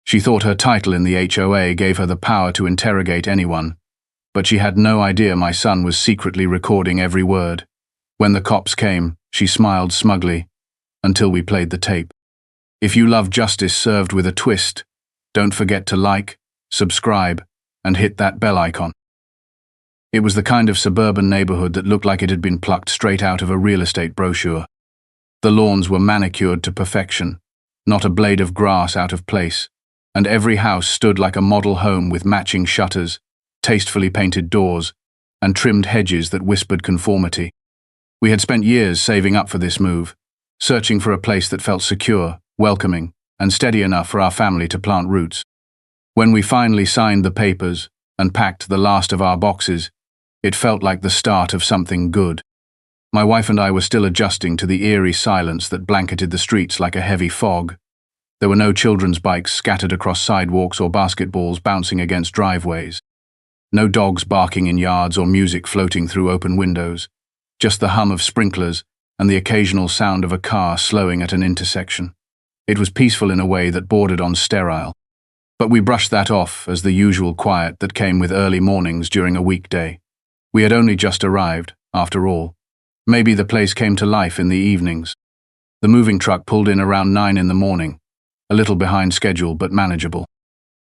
She thought her title in the HOA gave her the power to interrogate anyone, but she had no idea my son was secretly recording every word. When the cops came, she smiled smugly, until we played the tape. If you love justice served with a twist, don't forget to like, subscribe, and hit that bell icon. It was the kind of suburban neighborhood that looked like it had been plucked straight out of a real estate brochure. The lawns were manicured to perfection, not a blade of grass out of place, and every house stood like a model home with matching shutters, tastefully painted doors, and trimmed hedges that whispered conformity. We had spent years saving up for this move, searching for a place that felt secure, welcoming, and steady enough for our family to plant roots. When we finally signed the papers and packed the last of our boxes, it felt like the start of something good. My wife and I were still adjusting to the eerie silence that blanketed the streets like a heavy fog. There were no children's bikes scattered across sidewalks or basketballs bouncing against driveways. No dogs barking in yards or music floating through open windows. Just the hum of sprinklers and the occasional sound of a car slowing at an intersection. It was peaceful in a way that bordered on sterile. But we brushed that off as the usual quiet that came with early mornings during a weekday. We had only just arrived, after all. Maybe the place came to life in the evenings. The moving truck pulled in around 9 in the morning, a little behind schedule but manageable.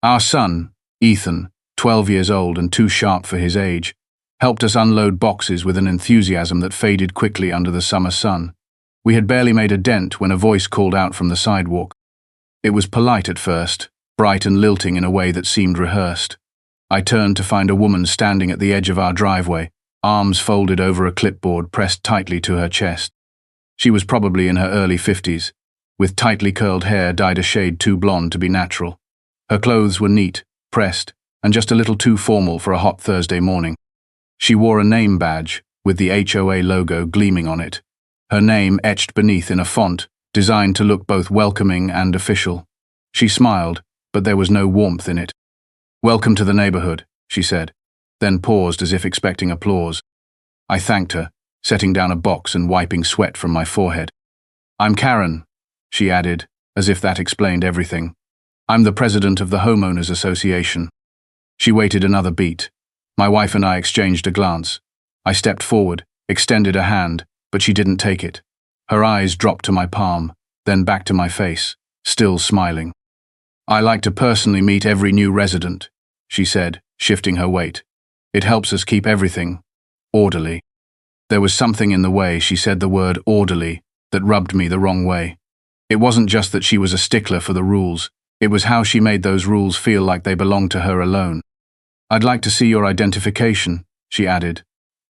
Our son, Ethan, 12 years old and too sharp for his age, helped us unload boxes with an enthusiasm that faded quickly under the summer sun. We had barely made a dent when a voice called out from the sidewalk. It was polite at first, bright and lilting in a way that seemed rehearsed. I turned to find a woman standing at the edge of our driveway, arms folded over a clipboard pressed tightly to her chest. She was probably in her early 50s, with tightly curled hair dyed a shade too blonde to be natural. Her clothes were neat, pressed, and just a little too formal for a hot Thursday morning. She wore a name badge, with the HOA logo gleaming on it, her name etched beneath in a font designed to look both welcoming and official. She smiled, but there was no warmth in it. "Welcome to the neighborhood," she said, then paused as if expecting applause. I thanked her, setting down a box and wiping sweat from my forehead. "I'm Karen," she added, as if that explained everything. "I'm the president of the Homeowners Association." She waited another beat. My wife and I exchanged a glance. I stepped forward, extended a hand, but she didn't take it. Her eyes dropped to my palm, then back to my face, still smiling. "I like to personally meet every new resident," she said, shifting her weight. "It helps us keep everything orderly." There was something in the way she said the word orderly that rubbed me the wrong way. It wasn't just that she was a stickler for the rules, it was how she made those rules feel like they belonged to her alone. "I'd like to see your identification," she added,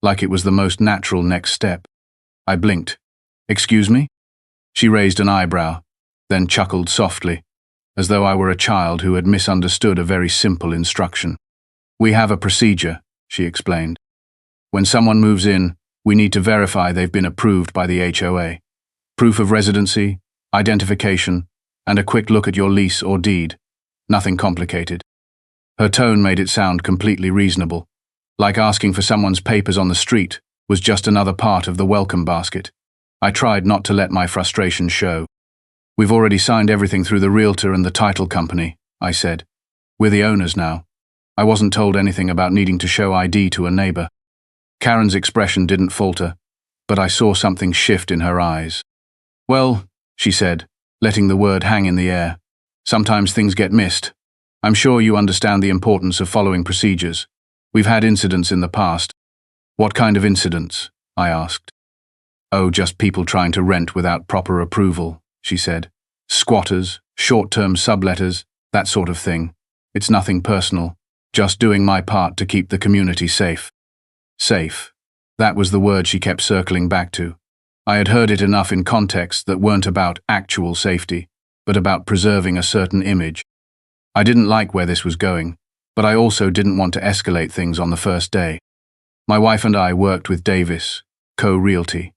like it was the most natural next step. I blinked. "Excuse me?" She raised an eyebrow, then chuckled softly, as though I were a child who had misunderstood a very simple instruction. "We have a procedure," she explained. "When someone moves in, we need to verify they've been approved by the HOA. Proof of residency, identification, and a quick look at your lease or deed. Nothing complicated." Her tone made it sound completely reasonable, like asking for someone's papers on the street was just another part of the welcome basket. I tried not to let my frustration show. "We've already signed everything through the realtor and the title company," I said. "We're the owners now." I wasn't told anything about needing to show ID to a neighbor. Karen's expression didn't falter, but I saw something shift in her eyes. "Well," she said, letting the word hang in the air, "sometimes things get missed. I'm sure you understand the importance of following procedures. We've had incidents in the past." "What kind of incidents?" I asked. "Oh, just people trying to rent without proper approval," she said. "Squatters, short-term subletters, that sort of thing. It's nothing personal, just doing my part to keep the community safe." Safe. That was the word she kept circling back to. I had heard it enough in contexts that weren't about actual safety, but about preserving a certain image. I didn't like where this was going, but I also didn't want to escalate things on the first day. My wife and I worked with Davis, Co-Realty.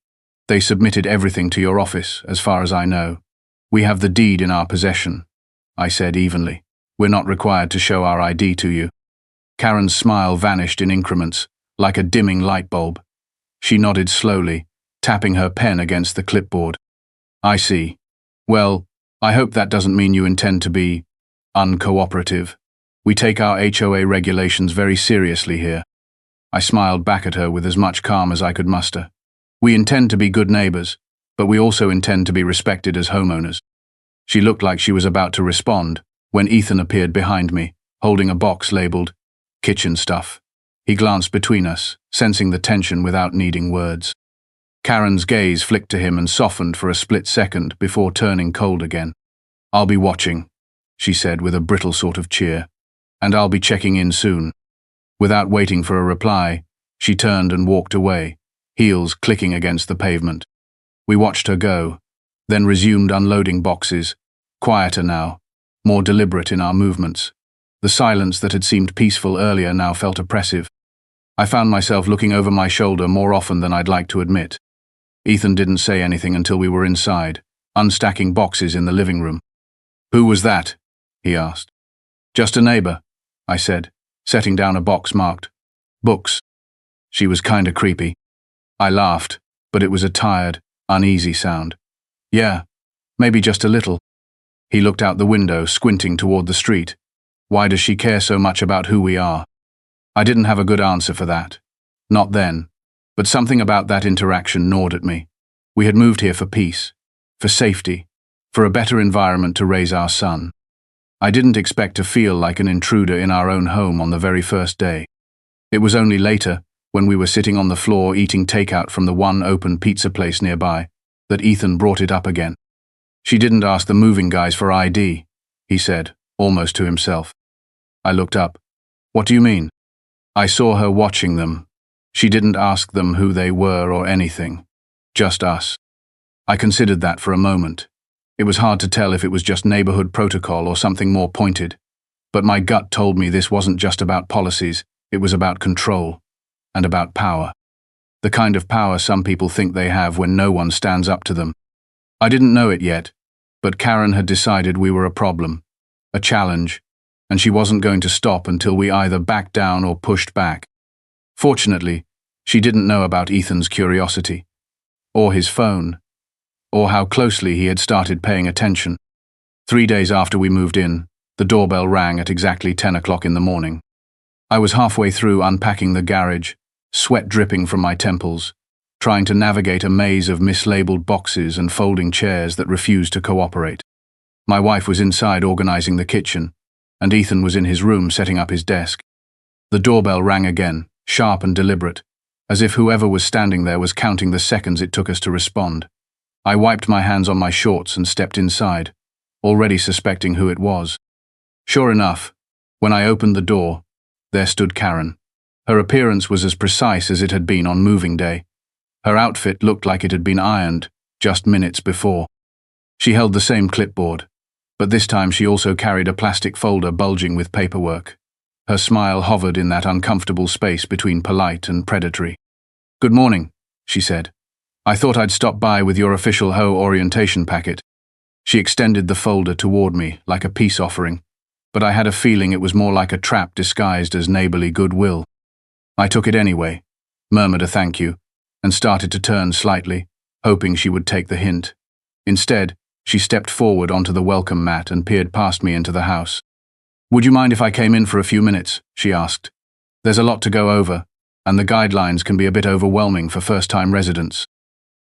They submitted everything to your office, as far as I know. "We have the deed in our possession," I said evenly. "We're not required to show our ID to you." Karen's smile vanished in increments, like a dimming light bulb. She nodded slowly, tapping her pen against the clipboard. "I see. Well, I hope that doesn't mean you intend to be..." uncooperative. We take our HOA regulations very seriously here. I smiled back at her with as much calm as I could muster. We intend to be good neighbors, but we also intend to be respected as homeowners. She looked like she was about to respond when Ethan appeared behind me, holding a box labeled kitchen stuff. He glanced between us, sensing the tension without needing words. Karen's gaze flicked to him and softened for a split second before turning cold again. "I'll be watching," she said with a brittle sort of cheer, "and I'll be checking in soon." Without waiting for a reply, she turned and walked away, heels clicking against the pavement. We watched her go, then resumed unloading boxes, quieter now, more deliberate in our movements. The silence that had seemed peaceful earlier now felt oppressive. I found myself looking over my shoulder more often than I'd like to admit. Ethan didn't say anything until we were inside, unstacking boxes in the living room. "Who was that?" he asked. "Just a neighbor," I said, setting down a box marked books. She was kinda creepy. I laughed, but it was a tired, uneasy sound. "Yeah, maybe just a little." He looked out the window, squinting toward the street. "Why does she care so much about who we are?" I didn't have a good answer for that. Not then. But something about that interaction gnawed at me. We had moved here for peace, for safety, for a better environment to raise our son. I didn't expect to feel like an intruder in our own home on the very first day. It was only later, when we were sitting on the floor eating takeout from the one open pizza place nearby, that Ethan brought it up again. "She didn't ask the moving guys for ID," he said, almost to himself. I looked up. "What do you mean?" "I saw her watching them. She didn't ask them who they were or anything. Just us." I considered that for a moment. It was hard to tell if it was just neighborhood protocol or something more pointed. But my gut told me this wasn't just about policies, it was about control. And about power. The kind of power some people think they have when no one stands up to them. I didn't know it yet, but Karen had decided we were a problem, a challenge, and she wasn't going to stop until we either backed down or pushed back. Fortunately, she didn't know about Ethan's curiosity, or his phone, or how closely he had started paying attention. 3 days after we moved in, the doorbell rang at exactly 10 o'clock in the morning. I was halfway through unpacking the garage, sweat dripping from my temples, trying to navigate a maze of mislabeled boxes and folding chairs that refused to cooperate. My wife was inside organizing the kitchen, and Ethan was in his room setting up his desk. The doorbell rang again, sharp and deliberate, as if whoever was standing there was counting the seconds it took us to respond. I wiped my hands on my shorts and stepped inside, already suspecting who it was. Sure enough, when I opened the door, there stood Karen. Her appearance was as precise as it had been on moving day. Her outfit looked like it had been ironed just minutes before. She held the same clipboard, but this time she also carried a plastic folder bulging with paperwork. Her smile hovered in that uncomfortable space between polite and predatory. "Good morning," she said. "I thought I'd stop by with your official HOA orientation packet." She extended the folder toward me like a peace offering, but I had a feeling it was more like a trap disguised as neighborly goodwill. I took it anyway, murmured a thank you, and started to turn slightly, hoping she would take the hint. Instead, she stepped forward onto the welcome mat and peered past me into the house. "Would you mind if I came in for a few minutes?" she asked. "There's a lot to go over, and the guidelines can be a bit overwhelming for first-time residents."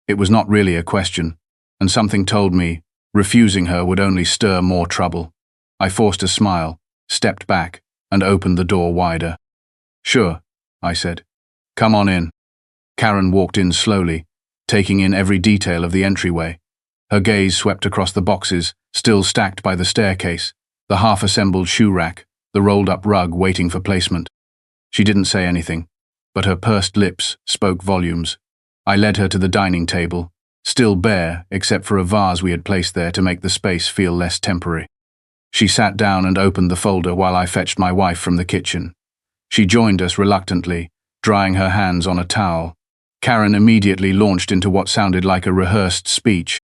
It was not really a question, and something told me refusing her would only stir more trouble. I forced a smile, stepped back, and opened the door wider. "Sure," I said. "Come on in." Karen walked in slowly, taking in every detail of the entryway. Her gaze swept across the boxes, still stacked by the staircase, the half-assembled shoe rack, the rolled-up rug waiting for placement. She didn't say anything, but her pursed lips spoke volumes. I led her to the dining table, still bare except for a vase we had placed there to make the space feel less temporary. She sat down and opened the folder while I fetched my wife from the kitchen. She joined us reluctantly, drying her hands on a towel. Karen immediately launched into what sounded like a rehearsed speech.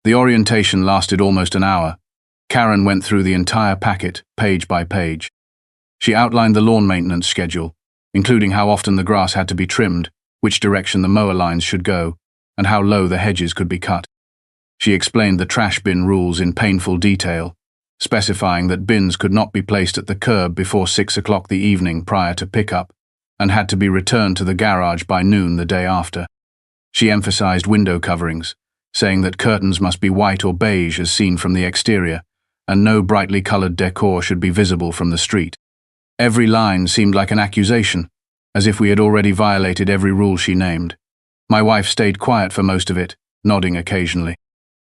The orientation lasted almost an hour. Karen went through the entire packet, page by page. She outlined the lawn maintenance schedule, including how often the grass had to be trimmed, which direction the mower lines should go, and how low the hedges could be cut. She explained the trash bin rules in painful detail, specifying that bins could not be placed at the curb before 6 o'clock the evening prior to pickup, and had to be returned to the garage by noon the day after. She emphasized window coverings, saying that curtains must be white or beige as seen from the exterior, and no brightly colored decor should be visible from the street. Every line seemed like an accusation, as if we had already violated every rule she named. My wife stayed quiet for most of it, nodding occasionally.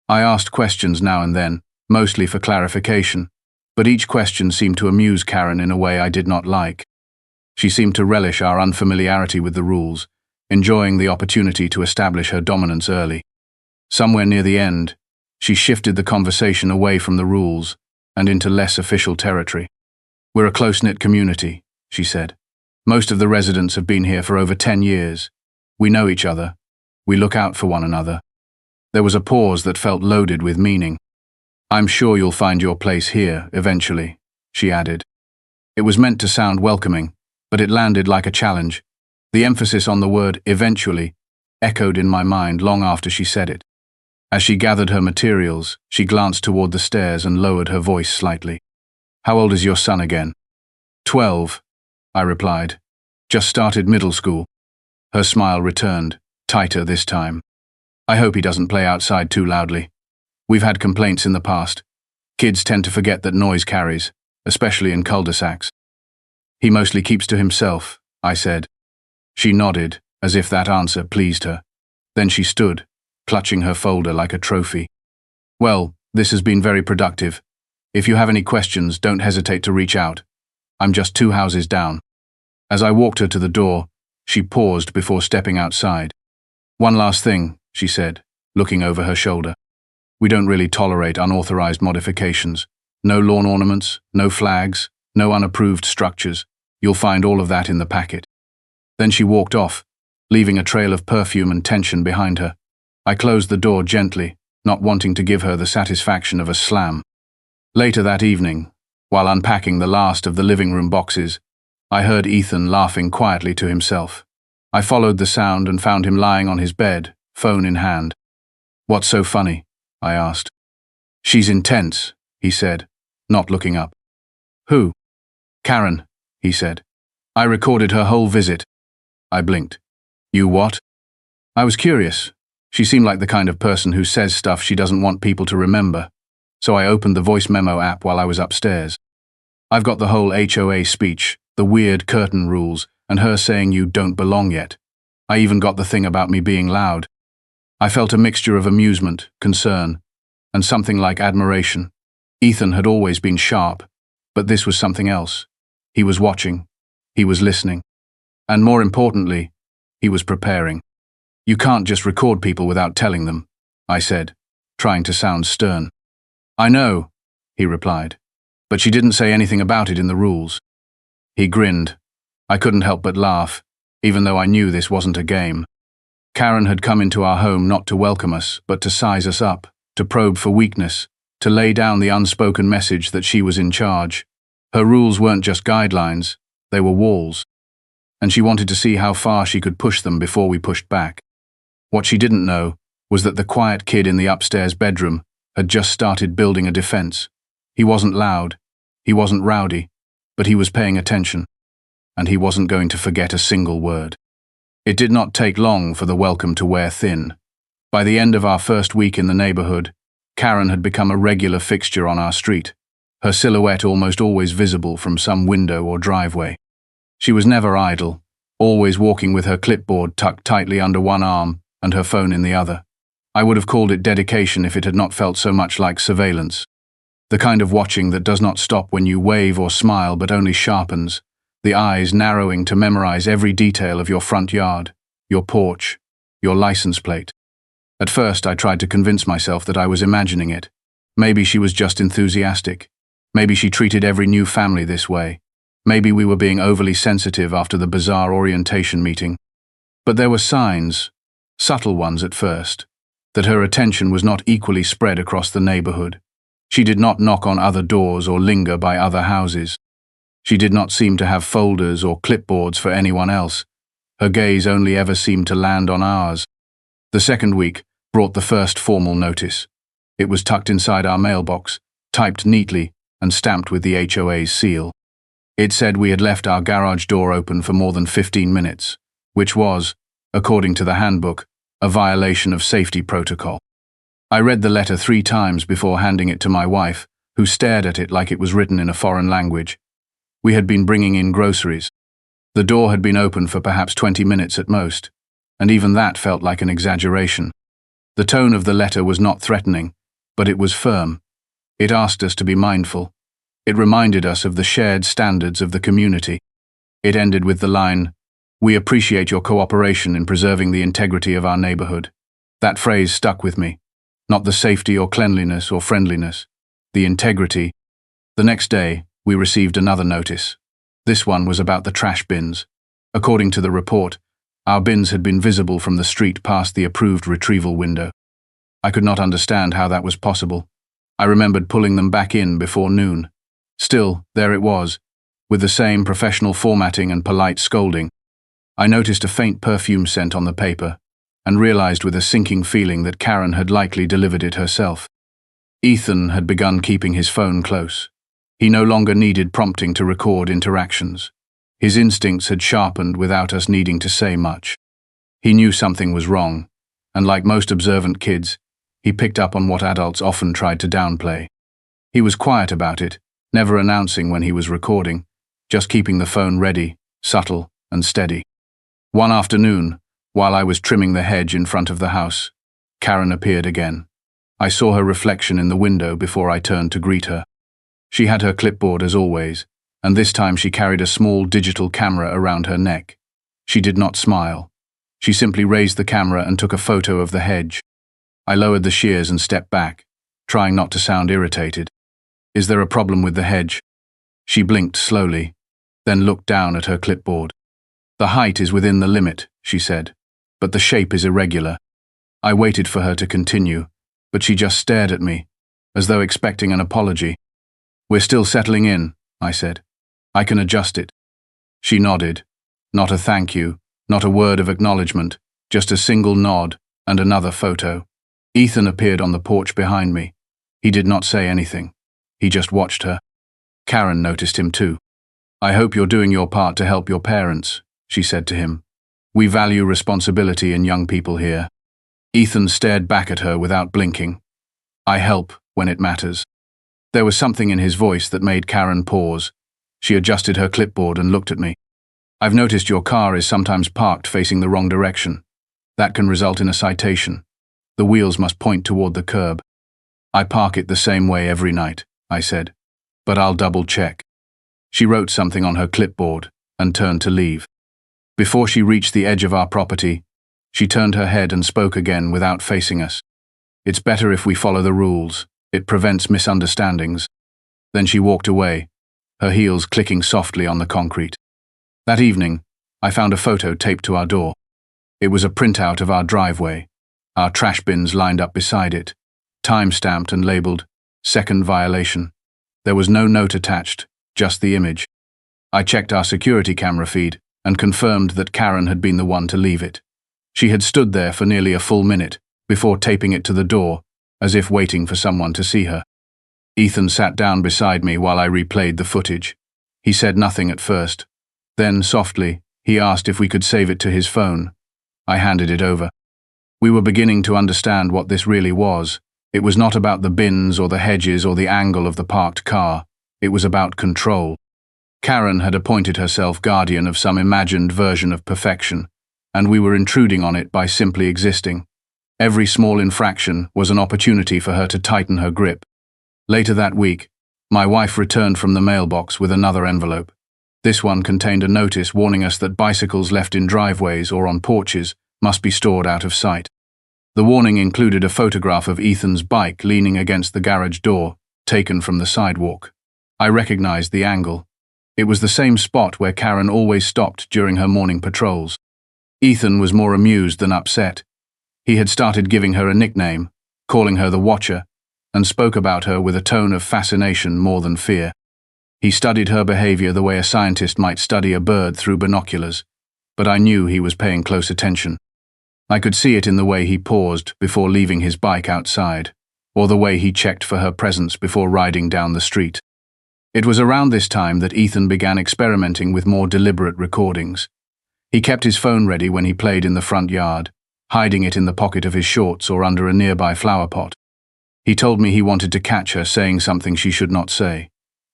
I asked questions now and then, mostly for clarification, but each question seemed to amuse Karen in a way I did not like. She seemed to relish our unfamiliarity with the rules, enjoying the opportunity to establish her dominance early. Somewhere near the end, she shifted the conversation away from the rules and into less official territory. "We're a close-knit community," she said. "Most of the residents have been here for over 10 years. We know each other. We look out for one another." There was a pause that felt loaded with meaning. "I'm sure you'll find your place here, eventually," she added. It was meant to sound welcoming, but it landed like a challenge. The emphasis on the word "eventually" echoed in my mind long after she said it. As she gathered her materials, she glanced toward the stairs and lowered her voice slightly. "How old is your son again?" 12, I replied. "Just started middle school." Her smile returned, tighter this time. "I hope he doesn't play outside too loudly. We've had complaints in the past. Kids tend to forget that noise carries, especially in cul-de-sacs." "He mostly keeps to himself," I said. She nodded, as if that answer pleased her. Then she stood, clutching her folder like a trophy. "Well, this has been very productive. If you have any questions, don't hesitate to reach out. I'm just 2 houses down." As I walked her to the door, she paused before stepping outside. "One last thing," she said, looking over her shoulder. "We don't really tolerate unauthorized modifications. No lawn ornaments, no flags, no unapproved structures. You'll find all of that in the packet." Then she walked off, leaving a trail of perfume and tension behind her. I closed the door gently, not wanting to give her the satisfaction of a slam. Later that evening, while unpacking the last of the living room boxes, I heard Ethan laughing quietly to himself. I followed the sound and found him lying on his bed, phone in hand. "What's so funny?" I asked. "She's intense," he said, not looking up. "Who?" "Karen," he said. "I recorded her whole visit." I blinked. "You what?" I was curious. She seemed like the kind of person who says stuff she doesn't want people to remember, so I opened the voice memo app while I was upstairs. "I've got the whole HOA speech, the weird curtain rules, and her saying you don't belong yet. I even got the thing about me being loud." I felt a mixture of amusement, concern, and something like admiration. Ethan had always been sharp, but this was something else. He was watching. He was listening. And more importantly, he was preparing. "You can't just record people without telling them," I said, trying to sound stern. "I know," he replied, "but she didn't say anything about it in the rules." He grinned. I couldn't help but laugh, even though I knew this wasn't a game. Karen had come into our home not to welcome us, but to size us up, to probe for weakness, to lay down the unspoken message that she was in charge. Her rules weren't just guidelines, they were walls. And she wanted to see how far she could push them before we pushed back. What she didn't know was that the quiet kid in the upstairs bedroom had just started building a defense. He wasn't loud, he wasn't rowdy, but he was paying attention, and he wasn't going to forget a single word. It did not take long for the welcome to wear thin. By the end of our first week in the neighborhood, Karen had become a regular fixture on our street, her silhouette almost always visible from some window or driveway. She was never idle, always walking with her clipboard tucked tightly under one arm and her phone in the other. I would have called it dedication if it had not felt so much like surveillance. The kind of watching that does not stop when you wave or smile but only sharpens, the eyes narrowing to memorize every detail of your front yard, your porch, your license plate. At first I tried to convince myself that I was imagining it. Maybe she was just enthusiastic. Maybe she treated every new family this way. Maybe we were being overly sensitive after the bizarre orientation meeting. But there were signs, subtle ones at first, that her attention was not equally spread across the neighborhood. She did not knock on other doors or linger by other houses. She did not seem to have folders or clipboards for anyone else. Her gaze only ever seemed to land on ours. The second week brought the first formal notice. It was tucked inside our mailbox, typed neatly and stamped with the HOA's seal. It said we had left our garage door open for more than 15 minutes, which was, according to the handbook, a violation of safety protocol. I read the letter 3 times before handing it to my wife, who stared at it like it was written in a foreign language. We had been bringing in groceries. The door had been open for perhaps 20 minutes at most, and even that felt like an exaggeration. The tone of the letter was not threatening, but it was firm. It asked us to be mindful. It reminded us of the shared standards of the community. It ended with the line, "We appreciate your cooperation in preserving the integrity of our neighborhood." That phrase stuck with me. Not the safety or cleanliness or friendliness, the integrity. The next day, we received another notice. This one was about the trash bins. According to the report, our bins had been visible from the street past the approved retrieval window. I could not understand how that was possible. I remembered pulling them back in before noon. Still, there it was, with the same professional formatting and polite scolding. I noticed a faint perfume scent on the paper, and realized with a sinking feeling that Karen had likely delivered it herself. Ethan had begun keeping his phone close. He no longer needed prompting to record interactions. His instincts had sharpened without us needing to say much. He knew something was wrong, and like most observant kids, he picked up on what adults often tried to downplay. He was quiet about it, never announcing when he was recording, just keeping the phone ready, subtle and steady. One afternoon, while I was trimming the hedge in front of the house, Karen appeared again. I saw her reflection in the window before I turned to greet her. She had her clipboard as always, and this time she carried a small digital camera around her neck. She did not smile. She simply raised the camera and took a photo of the hedge. I lowered the shears and stepped back, trying not to sound irritated. "Is there a problem with the hedge?" She blinked slowly, then looked down at her clipboard. "The height is within the limit," she said, "but the shape is irregular." I waited for her to continue, but she just stared at me, as though expecting an apology. "We're still settling in," I said. "I can adjust it." She nodded. Not a thank you, not a word of acknowledgement, just a single nod and another photo. Ethan appeared on the porch behind me. He did not say anything. He just watched her. Karen noticed him too. "I hope you're doing your part to help your parents," she said to him. "We value responsibility in young people here." Ethan stared back at her without blinking. "I help when it matters." There was something in his voice that made Karen pause. She adjusted her clipboard and looked at me. "I've noticed your car is sometimes parked facing the wrong direction. That can result in a citation. The wheels must point toward the curb." "I park it the same way every night," I said, "but I'll double check." She wrote something on her clipboard and turned to leave. Before she reached the edge of our property, she turned her head and spoke again without facing us. "It's better if we follow the rules. It prevents misunderstandings." Then she walked away, her heels clicking softly on the concrete. That evening, I found a photo taped to our door. It was a printout of our driveway, our trash bins lined up beside it, time-stamped and labeled, "Second violation." There was no note attached, just the image. I checked our security camera feed and confirmed that Karen had been the one to leave it. She had stood there for nearly a full minute before taping it to the door, as if waiting for someone to see her. Ethan sat down beside me while I replayed the footage. He said nothing at first. Then, softly, he asked if we could save it to his phone. I handed it over. We were beginning to understand what this really was. It was not about the bins or the hedges or the angle of the parked car. It was about control. Karen had appointed herself guardian of some imagined version of perfection, and we were intruding on it by simply existing. Every small infraction was an opportunity for her to tighten her grip. Later that week, my wife returned from the mailbox with another envelope. This one contained a notice warning us that bicycles left in driveways or on porches must be stored out of sight. The warning included a photograph of Ethan's bike leaning against the garage door, taken from the sidewalk. I recognized the angle. It was the same spot where Karen always stopped during her morning patrols. Ethan was more amused than upset. He had started giving her a nickname, calling her the Watcher, and spoke about her with a tone of fascination more than fear. He studied her behavior the way a scientist might study a bird through binoculars, but I knew he was paying close attention. I could see it in the way he paused before leaving his bike outside, or the way he checked for her presence before riding down the street. It was around this time that Ethan began experimenting with more deliberate recordings. He kept his phone ready when he played in the front yard, hiding it in the pocket of his shorts or under a nearby flower pot. He told me he wanted to catch her saying something she should not say.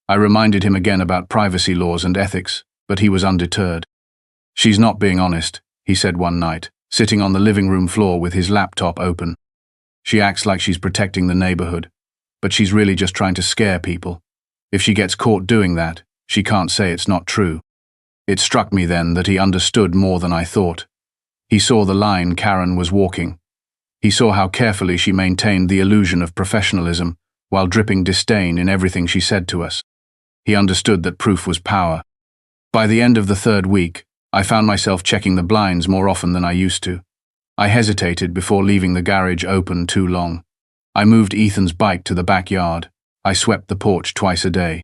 I reminded him again about privacy laws and ethics, but he was undeterred. "She's not being honest," he said one night, sitting on the living room floor with his laptop open. "She acts like she's protecting the neighborhood, but she's really just trying to scare people. If she gets caught doing that, she can't say it's not true." It struck me then that he understood more than I thought. He saw the line Karen was walking. He saw how carefully she maintained the illusion of professionalism while dripping disdain in everything she said to us. He understood that proof was power. By the end of the third week, I found myself checking the blinds more often than I used to. I hesitated before leaving the garage open too long. I moved Ethan's bike to the backyard. I swept the porch twice a day.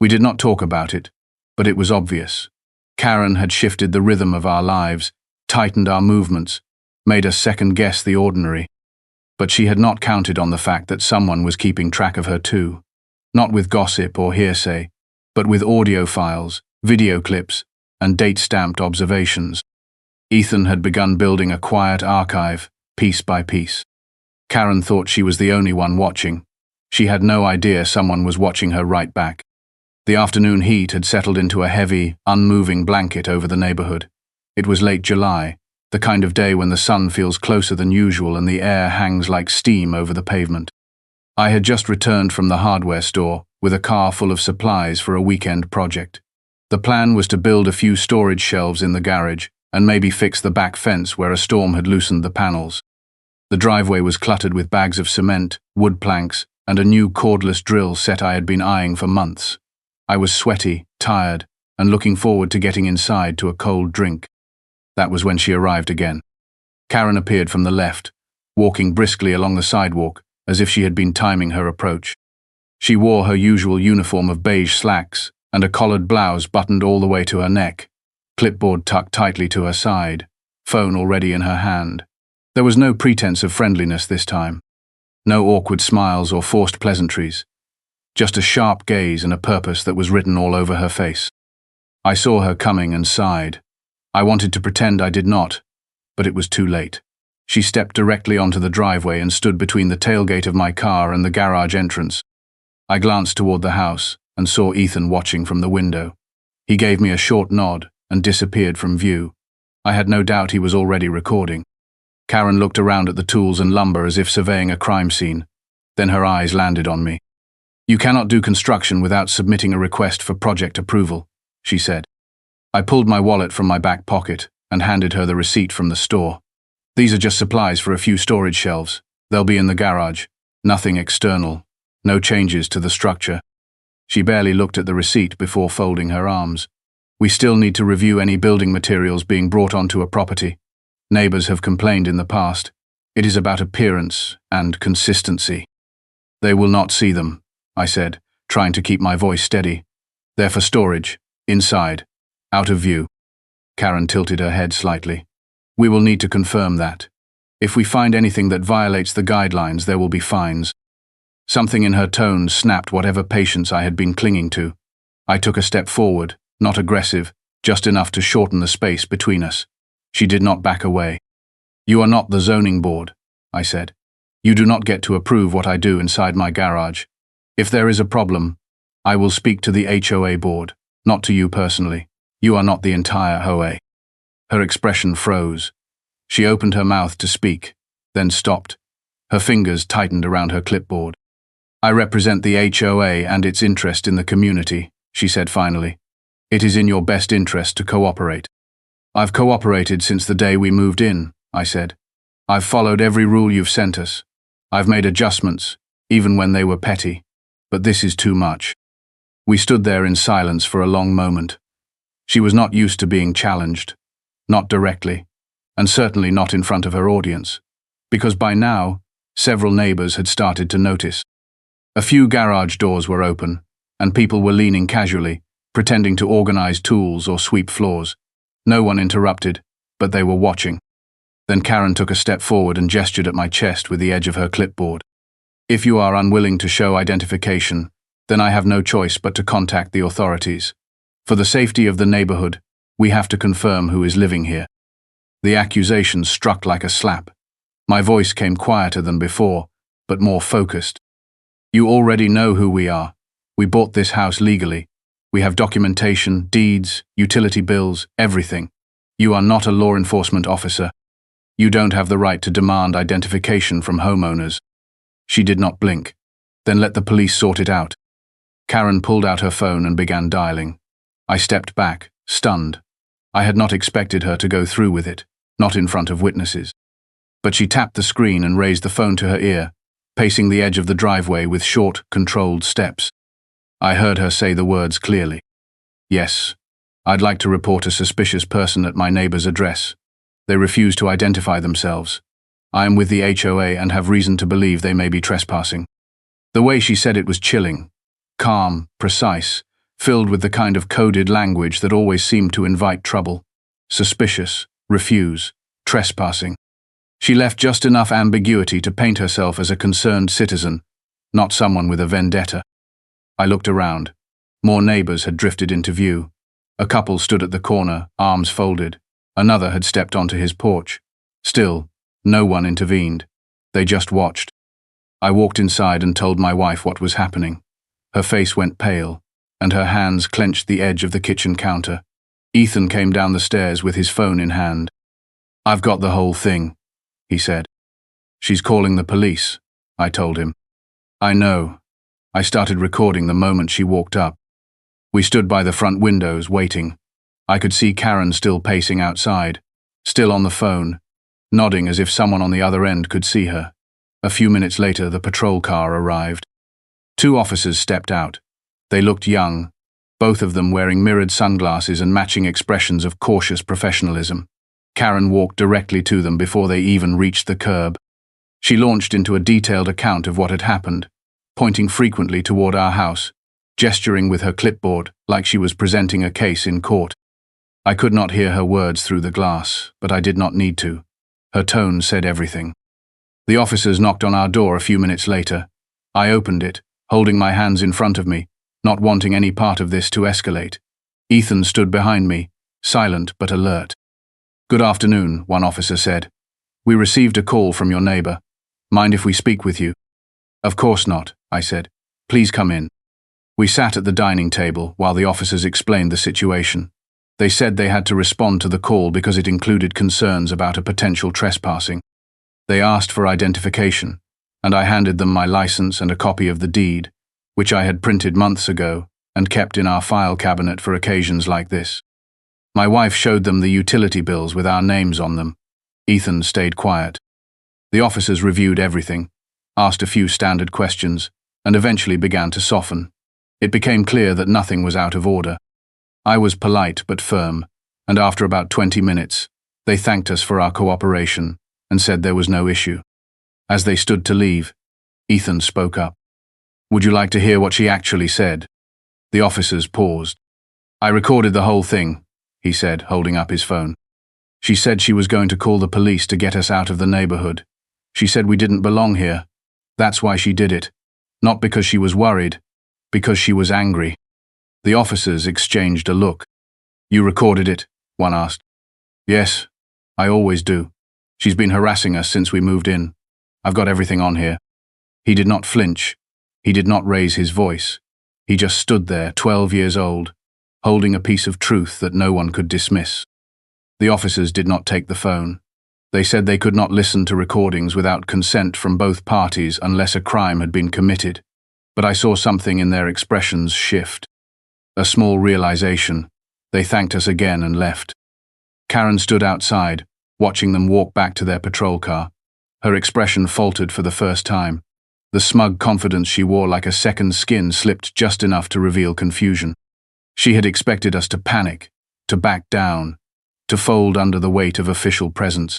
We did not talk about it, but it was obvious. Karen had shifted the rhythm of our lives, tightened our movements, made us second-guess the ordinary. But she had not counted on the fact that someone was keeping track of her too. Not with gossip or hearsay, but with audio files, video clips, and date-stamped observations. Ethan had begun building a quiet archive, piece by piece. Karen thought she was the only one watching. She had no idea someone was watching her right back. The afternoon heat had settled into a heavy, unmoving blanket over the neighborhood. It was late July, the kind of day when the sun feels closer than usual and the air hangs like steam over the pavement. I had just returned from the hardware store with a car full of supplies for a weekend project. The plan was to build a few storage shelves in the garage and maybe fix the back fence where a storm had loosened the panels. The driveway was cluttered with bags of cement, wood planks, and a new cordless drill set I had been eyeing for months. I was sweaty, tired, and looking forward to getting inside to a cold drink. That was when she arrived again. Karen appeared from the left, walking briskly along the sidewalk, as if she had been timing her approach. She wore her usual uniform of beige slacks and a collared blouse buttoned all the way to her neck, clipboard tucked tightly to her side, phone already in her hand. There was no pretense of friendliness this time. No awkward smiles or forced pleasantries. Just a sharp gaze and a purpose that was written all over her face. I saw her coming and sighed. I wanted to pretend I did not, but it was too late. She stepped directly onto the driveway and stood between the tailgate of my car and the garage entrance. I glanced toward the house and saw Ethan watching from the window. He gave me a short nod and disappeared from view. I had no doubt he was already recording. Karen looked around at the tools and lumber as if surveying a crime scene. Then her eyes landed on me. "You cannot do construction without submitting a request for project approval," she said. I pulled my wallet from my back pocket and handed her the receipt from the store. "These are just supplies for a few storage shelves. They'll be in the garage. Nothing external. No changes to the structure." She barely looked at the receipt before folding her arms. "We still need to review any building materials being brought onto a property. Neighbors have complained in the past. It is about appearance and consistency." "They will not see them," I said, trying to keep my voice steady. "They're for storage, inside, out of view." Karen tilted her head slightly. "We will need to confirm that. If we find anything that violates the guidelines, there will be fines." Something in her tone snapped whatever patience I had been clinging to. I took a step forward, not aggressive, just enough to shorten the space between us. She did not back away. "You are not the zoning board," I said. "You do not get to approve what I do inside my garage. If there is a problem, I will speak to the HOA board, not to you personally. You are not the entire HOA." Her expression froze. She opened her mouth to speak, then stopped. Her fingers tightened around her clipboard. "I represent the HOA and its interest in the community," she said finally. "It is in your best interest to cooperate." "I've cooperated since the day we moved in," I said. "I've followed every rule you've sent us. I've made adjustments, even when they were petty. But this is too much." We stood there in silence for a long moment. She was not used to being challenged. Not directly, and certainly not in front of her audience, because by now, several neighbors had started to notice. A few garage doors were open, and people were leaning casually, pretending to organize tools or sweep floors. No one interrupted, but they were watching. Then Karen took a step forward and gestured at my chest with the edge of her clipboard. If you are unwilling to show identification, then I have no choice but to contact the authorities. For the safety of the neighborhood, we have to confirm who is living here." The accusation struck like a slap. My voice came quieter than before, but more focused. "You already know who we are. We bought this house legally. We have documentation, deeds, utility bills, everything. You are not a law enforcement officer. You don't have the right to demand identification from homeowners." She did not blink. "Then let the police sort it out." Karen pulled out her phone and began dialing. I stepped back, stunned. I had not expected her to go through with it, not in front of witnesses. But she tapped the screen and raised the phone to her ear, pacing the edge of the driveway with short, controlled steps. I heard her say the words clearly. "Yes, I'd like to report a suspicious person at my neighbor's address. They refuse to identify themselves. I am with the HOA and have reason to believe they may be trespassing." The way she said it was chilling, calm, precise, filled with the kind of coded language that always seemed to invite trouble. Suspicious, refuse, trespassing. She left just enough ambiguity to paint herself as a concerned citizen, not someone with a vendetta. I looked around. More neighbors had drifted into view. A couple stood at the corner, arms folded. Another had stepped onto his porch. Still, no one intervened. They just watched. I walked inside and told my wife what was happening. Her face went pale, and her hands clenched the edge of the kitchen counter. Ethan came down the stairs with his phone in hand. "I've got the whole thing," he said. "She's calling the police," I told him. "I know." I started recording the moment she walked up. We stood by the front windows, waiting. I could see Karen still pacing outside, still on the phone, nodding as if someone on the other end could see her. A few minutes later, the patrol car arrived. 2 officers stepped out. They looked young, both of them wearing mirrored sunglasses and matching expressions of cautious professionalism. Karen walked directly to them before they even reached the curb. She launched into a detailed account of what had happened, pointing frequently toward our house, gesturing with her clipboard like she was presenting a case in court. I could not hear her words through the glass, but I did not need to. Her tone said everything. The officers knocked on our door a few minutes later. I opened it, holding my hands in front of me, not wanting any part of this to escalate. Ethan stood behind me, silent but alert. "Good afternoon," one officer said. "We received a call from your neighbor. Mind if we speak with you?" "Of course not," I said. "Please come in." We sat at the dining table while the officers explained the situation. They said they had to respond to the call because it included concerns about a potential trespassing. They asked for identification, and I handed them my license and a copy of the deed, which I had printed months ago and kept in our file cabinet for occasions like this. My wife showed them the utility bills with our names on them. Ethan stayed quiet. The officers reviewed everything, asked a few standard questions, and eventually began to soften. It became clear that nothing was out of order. I was polite but firm, and after about 20 minutes, they thanked us for our cooperation and said there was no issue. As they stood to leave, Ethan spoke up. "Would you like to hear what she actually said?" The officers paused. "I recorded the whole thing," he said, holding up his phone. "She said she was going to call the police to get us out of the neighborhood. She said we didn't belong here. That's why she did it. Not because she was worried, because she was angry." The officers exchanged a look. "You recorded it?" one asked. "Yes, I always do. She's been harassing us since we moved in. I've got everything on here." He did not flinch. He did not raise his voice. He just stood there, 12 years old, holding a piece of truth that no one could dismiss. The officers did not take the phone. They said they could not listen to recordings without consent from both parties unless a crime had been committed. But I saw something in their expressions shift. A small realization. They thanked us again and left. Karen stood outside, watching them walk back to their patrol car. Her expression faltered for the first time. The smug confidence she wore like a second skin slipped just enough to reveal confusion. She had expected us to panic, to back down, to fold under the weight of official presence.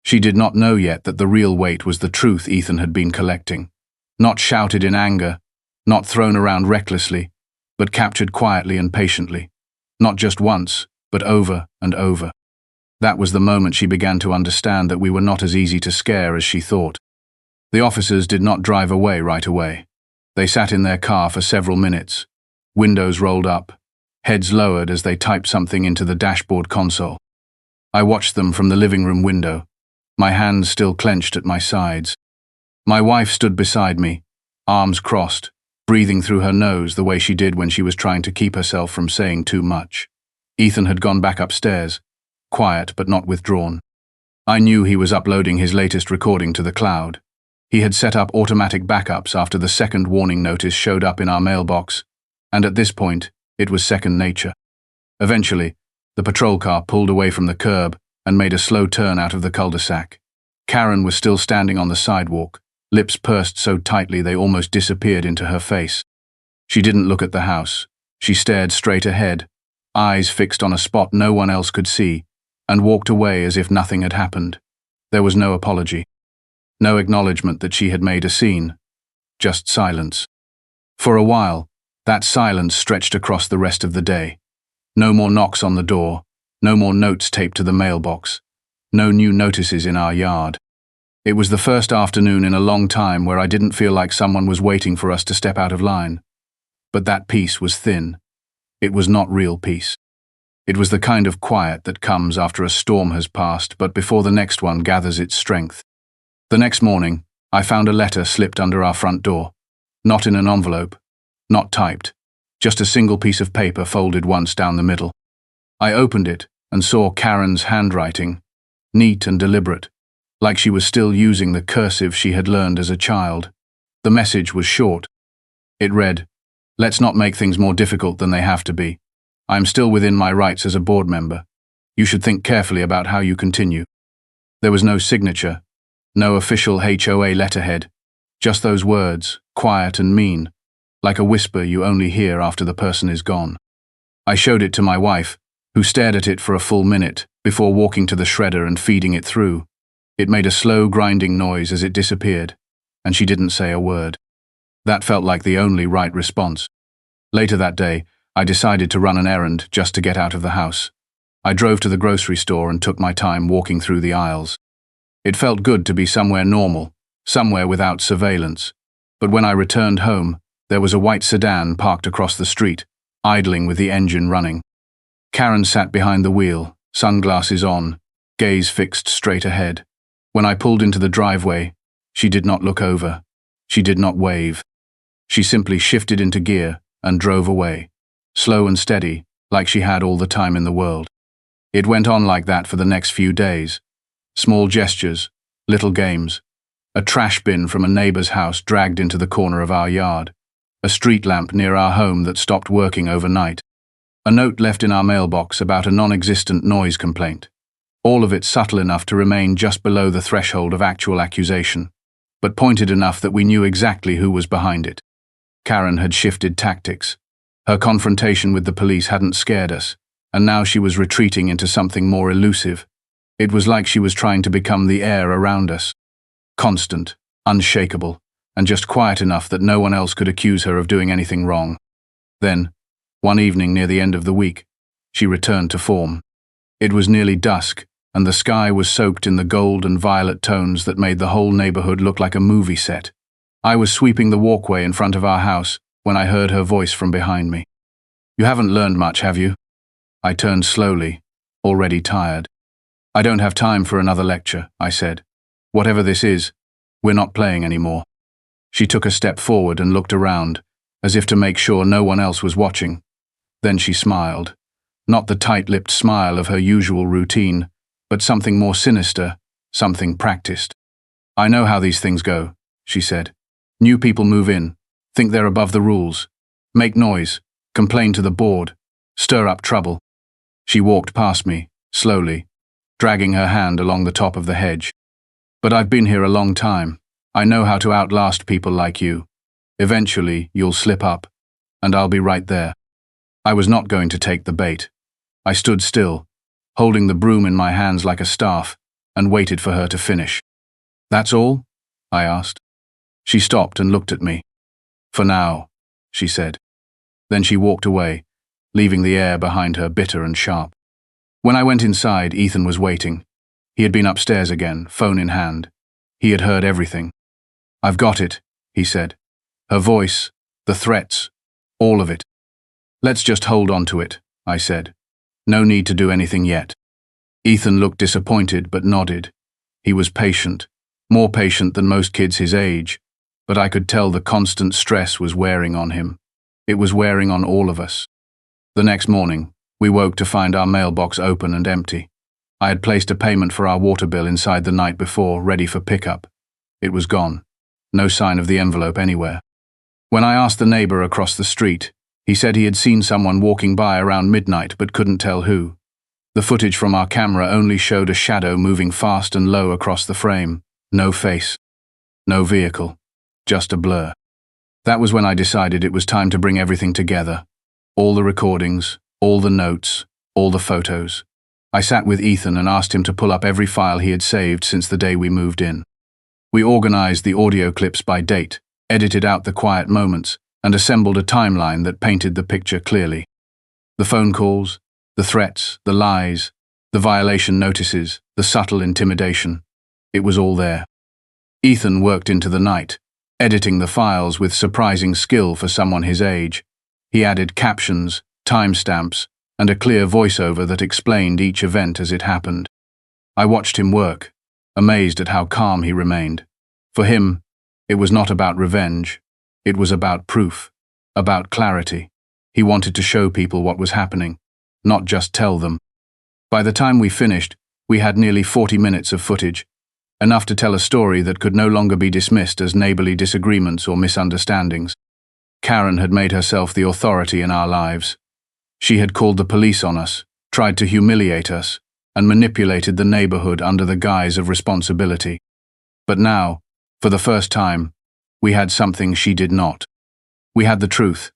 She did not know yet that the real weight was the truth Ethan had been collecting. Not shouted in anger, not thrown around recklessly, but captured quietly and patiently. Not just once, but over and over. That was the moment she began to understand that we were not as easy to scare as she thought. The officers did not drive away right away. They sat in their car for several minutes, windows rolled up, heads lowered as they typed something into the dashboard console. I watched them from the living room window, my hands still clenched at my sides. My wife stood beside me, arms crossed, breathing through her nose the way she did when she was trying to keep herself from saying too much. Ethan had gone back upstairs, quiet but not withdrawn. I knew he was uploading his latest recording to the cloud. He had set up automatic backups after the second warning notice showed up in our mailbox, and at this point, it was second nature. Eventually, the patrol car pulled away from the curb and made a slow turn out of the cul-de-sac. Karen was still standing on the sidewalk, lips pursed so tightly they almost disappeared into her face. She didn't look at the house. She stared straight ahead, eyes fixed on a spot no one else could see, and walked away as if nothing had happened. There was no apology. No acknowledgement that she had made a scene. Just silence. For a while, that silence stretched across the rest of the day. No more knocks on the door, no more notes taped to the mailbox, no new notices in our yard. It was the first afternoon in a long time where I didn't feel like someone was waiting for us to step out of line. But that peace was thin. It was not real peace. It was the kind of quiet that comes after a storm has passed, but before the next one gathers its strength. The next morning, I found a letter slipped under our front door. Not in an envelope, not typed, just a single piece of paper folded once down the middle. I opened it and saw Karen's handwriting, neat and deliberate, like she was still using the cursive she had learned as a child. The message was short. It read, "Let's not make things more difficult than they have to be. I am still within my rights as a board member. You should think carefully about how you continue." There was no signature, no official HOA letterhead, just those words, quiet and mean, like a whisper you only hear after the person is gone. I showed it to my wife, who stared at it for a full minute before walking to the shredder and feeding it through. It made a slow grinding noise as it disappeared, and she didn't say a word. That felt like the only right response. Later that day, I decided to run an errand just to get out of the house. I drove to the grocery store and took my time walking through the aisles. It felt good to be somewhere normal, somewhere without surveillance. But when I returned home, there was a white sedan parked across the street, idling with the engine running. Karen sat behind the wheel, sunglasses on, gaze fixed straight ahead. When I pulled into the driveway, she did not look over. She did not wave. She simply shifted into gear and drove away, slow and steady, like she had all the time in the world. It went on like that for the next few days. Small gestures, little games. A trash bin from a neighbor's house dragged into the corner of our yard. A street lamp near our home that stopped working overnight. A note left in our mailbox about a non-existent noise complaint. All of it subtle enough to remain just below the threshold of actual accusation, but pointed enough that we knew exactly who was behind it. Karen had shifted tactics. Her confrontation with the police hadn't scared us, and now she was retreating into something more elusive. It was like she was trying to become the air around us. Constant, unshakable, and just quiet enough that no one else could accuse her of doing anything wrong. Then, one evening near the end of the week, she returned to form. It was nearly dusk, and the sky was soaked in the gold and violet tones that made the whole neighborhood look like a movie set. I was sweeping the walkway in front of our house when I heard her voice from behind me. "You haven't learned much, have you?" I turned slowly, already tired. "I don't have time for another lecture," I said. "Whatever this is, we're not playing anymore." She took a step forward and looked around, as if to make sure no one else was watching. Then she smiled. Not the tight-lipped smile of her usual routine, but something more sinister, something practiced. "I know how these things go," she said. "New people move in, think they're above the rules, make noise, complain to the board, stir up trouble." She walked past me, slowly, dragging her hand along the top of the hedge. "But I've been here a long time. I know how to outlast people like you. Eventually, you'll slip up, and I'll be right there." I was not going to take the bait. I stood still, holding the broom in my hands like a staff, and waited for her to finish. "That's all?" I asked. She stopped and looked at me. "For now," she said. Then she walked away, leaving the air behind her bitter and sharp. When I went inside, Ethan was waiting. He had been upstairs again, phone in hand. He had heard everything. "I've got it," he said. Her voice, the threats, all of it. "Let's just hold on to it," I said. "No need to do anything yet." Ethan looked disappointed but nodded. He was patient, more patient than most kids his age, but I could tell the constant stress was wearing on him. It was wearing on all of us. The next morning, we woke to find our mailbox open and empty. I had placed a payment for our water bill inside the night before, ready for pickup. It was gone. No sign of the envelope anywhere. When I asked the neighbor across the street, he said he had seen someone walking by around midnight but couldn't tell who. The footage from our camera only showed a shadow moving fast and low across the frame. No face. No vehicle. Just a blur. That was when I decided it was time to bring everything together. All the recordings, all the notes, all the photos. I sat with Ethan and asked him to pull up every file he had saved since the day we moved in. We organized the audio clips by date, edited out the quiet moments, and assembled a timeline that painted the picture clearly. The phone calls, the threats, the lies, the violation notices, the subtle intimidation. It was all there. Ethan worked into the night, editing the files with surprising skill for someone his age. He added captions, timestamps, and a clear voiceover that explained each event as it happened. I watched him work, amazed at how calm he remained. For him, it was not about revenge. It was about proof, about clarity. He wanted to show people what was happening, not just tell them. By the time we finished, we had nearly 40 minutes of footage, enough to tell a story that could no longer be dismissed as neighborly disagreements or misunderstandings. Karen had made herself the authority in our lives. She had called the police on us, tried to humiliate us, and manipulated the neighborhood under the guise of responsibility. But now, for the first time, we had something she did not. We had the truth,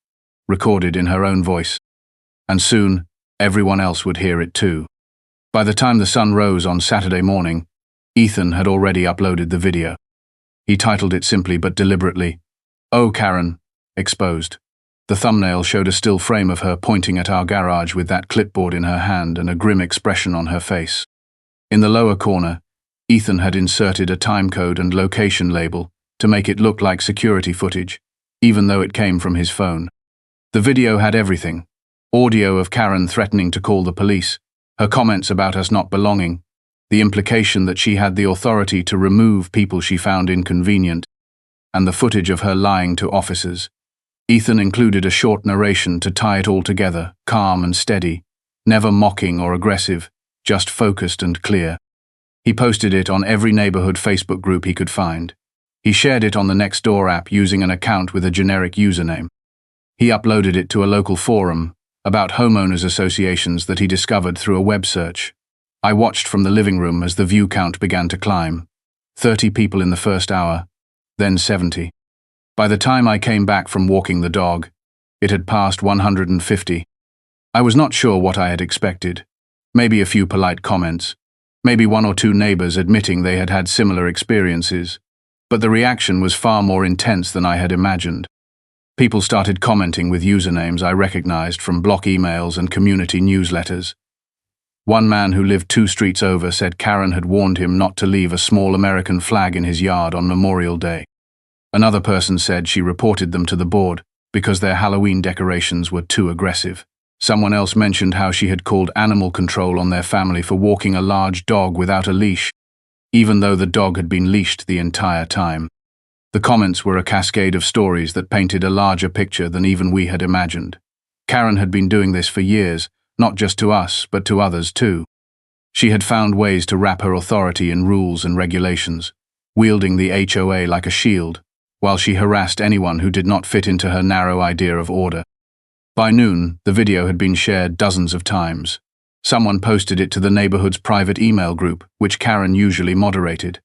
recorded in her own voice. And soon, everyone else would hear it too. By the time the sun rose on Saturday morning, Ethan had already uploaded the video. He titled it simply but deliberately, "Oh, Karen, Exposed." The thumbnail showed a still frame of her pointing at our garage with that clipboard in her hand and a grim expression on her face. In the lower corner, Ethan had inserted a timecode and location label to make it look like security footage, even though it came from his phone. The video had everything: audio of Karen threatening to call the police, her comments about us not belonging, the implication that she had the authority to remove people she found inconvenient, and the footage of her lying to officers. Ethan included a short narration to tie it all together, calm and steady, never mocking or aggressive, just focused and clear. He posted it on every neighborhood Facebook group he could find. He shared it on the Nextdoor app using an account with a generic username. He uploaded it to a local forum about homeowners associations that he discovered through a web search. I watched from the living room as the view count began to climb. 30 people in the first hour, then 70. By the time I came back from walking the dog, it had passed 150. I was not sure what I had expected. Maybe a few polite comments. Maybe one or two neighbors admitting they had had similar experiences. But the reaction was far more intense than I had imagined. People started commenting with usernames I recognized from block emails and community newsletters. One man who lived 2 streets over said Karen had warned him not to leave a small American flag in his yard on Memorial Day. Another person said she reported them to the board because their Halloween decorations were too aggressive. Someone else mentioned how she had called animal control on their family for walking a large dog without a leash, even though the dog had been leashed the entire time. The comments were a cascade of stories that painted a larger picture than even we had imagined. Karen had been doing this for years, not just to us, but to others too. She had found ways to wrap her authority in rules and regulations, wielding the HOA like a shield, while she harassed anyone who did not fit into her narrow idea of order. By noon, the video had been shared dozens of times. Someone posted it to the neighborhood's private email group, which Karen usually moderated.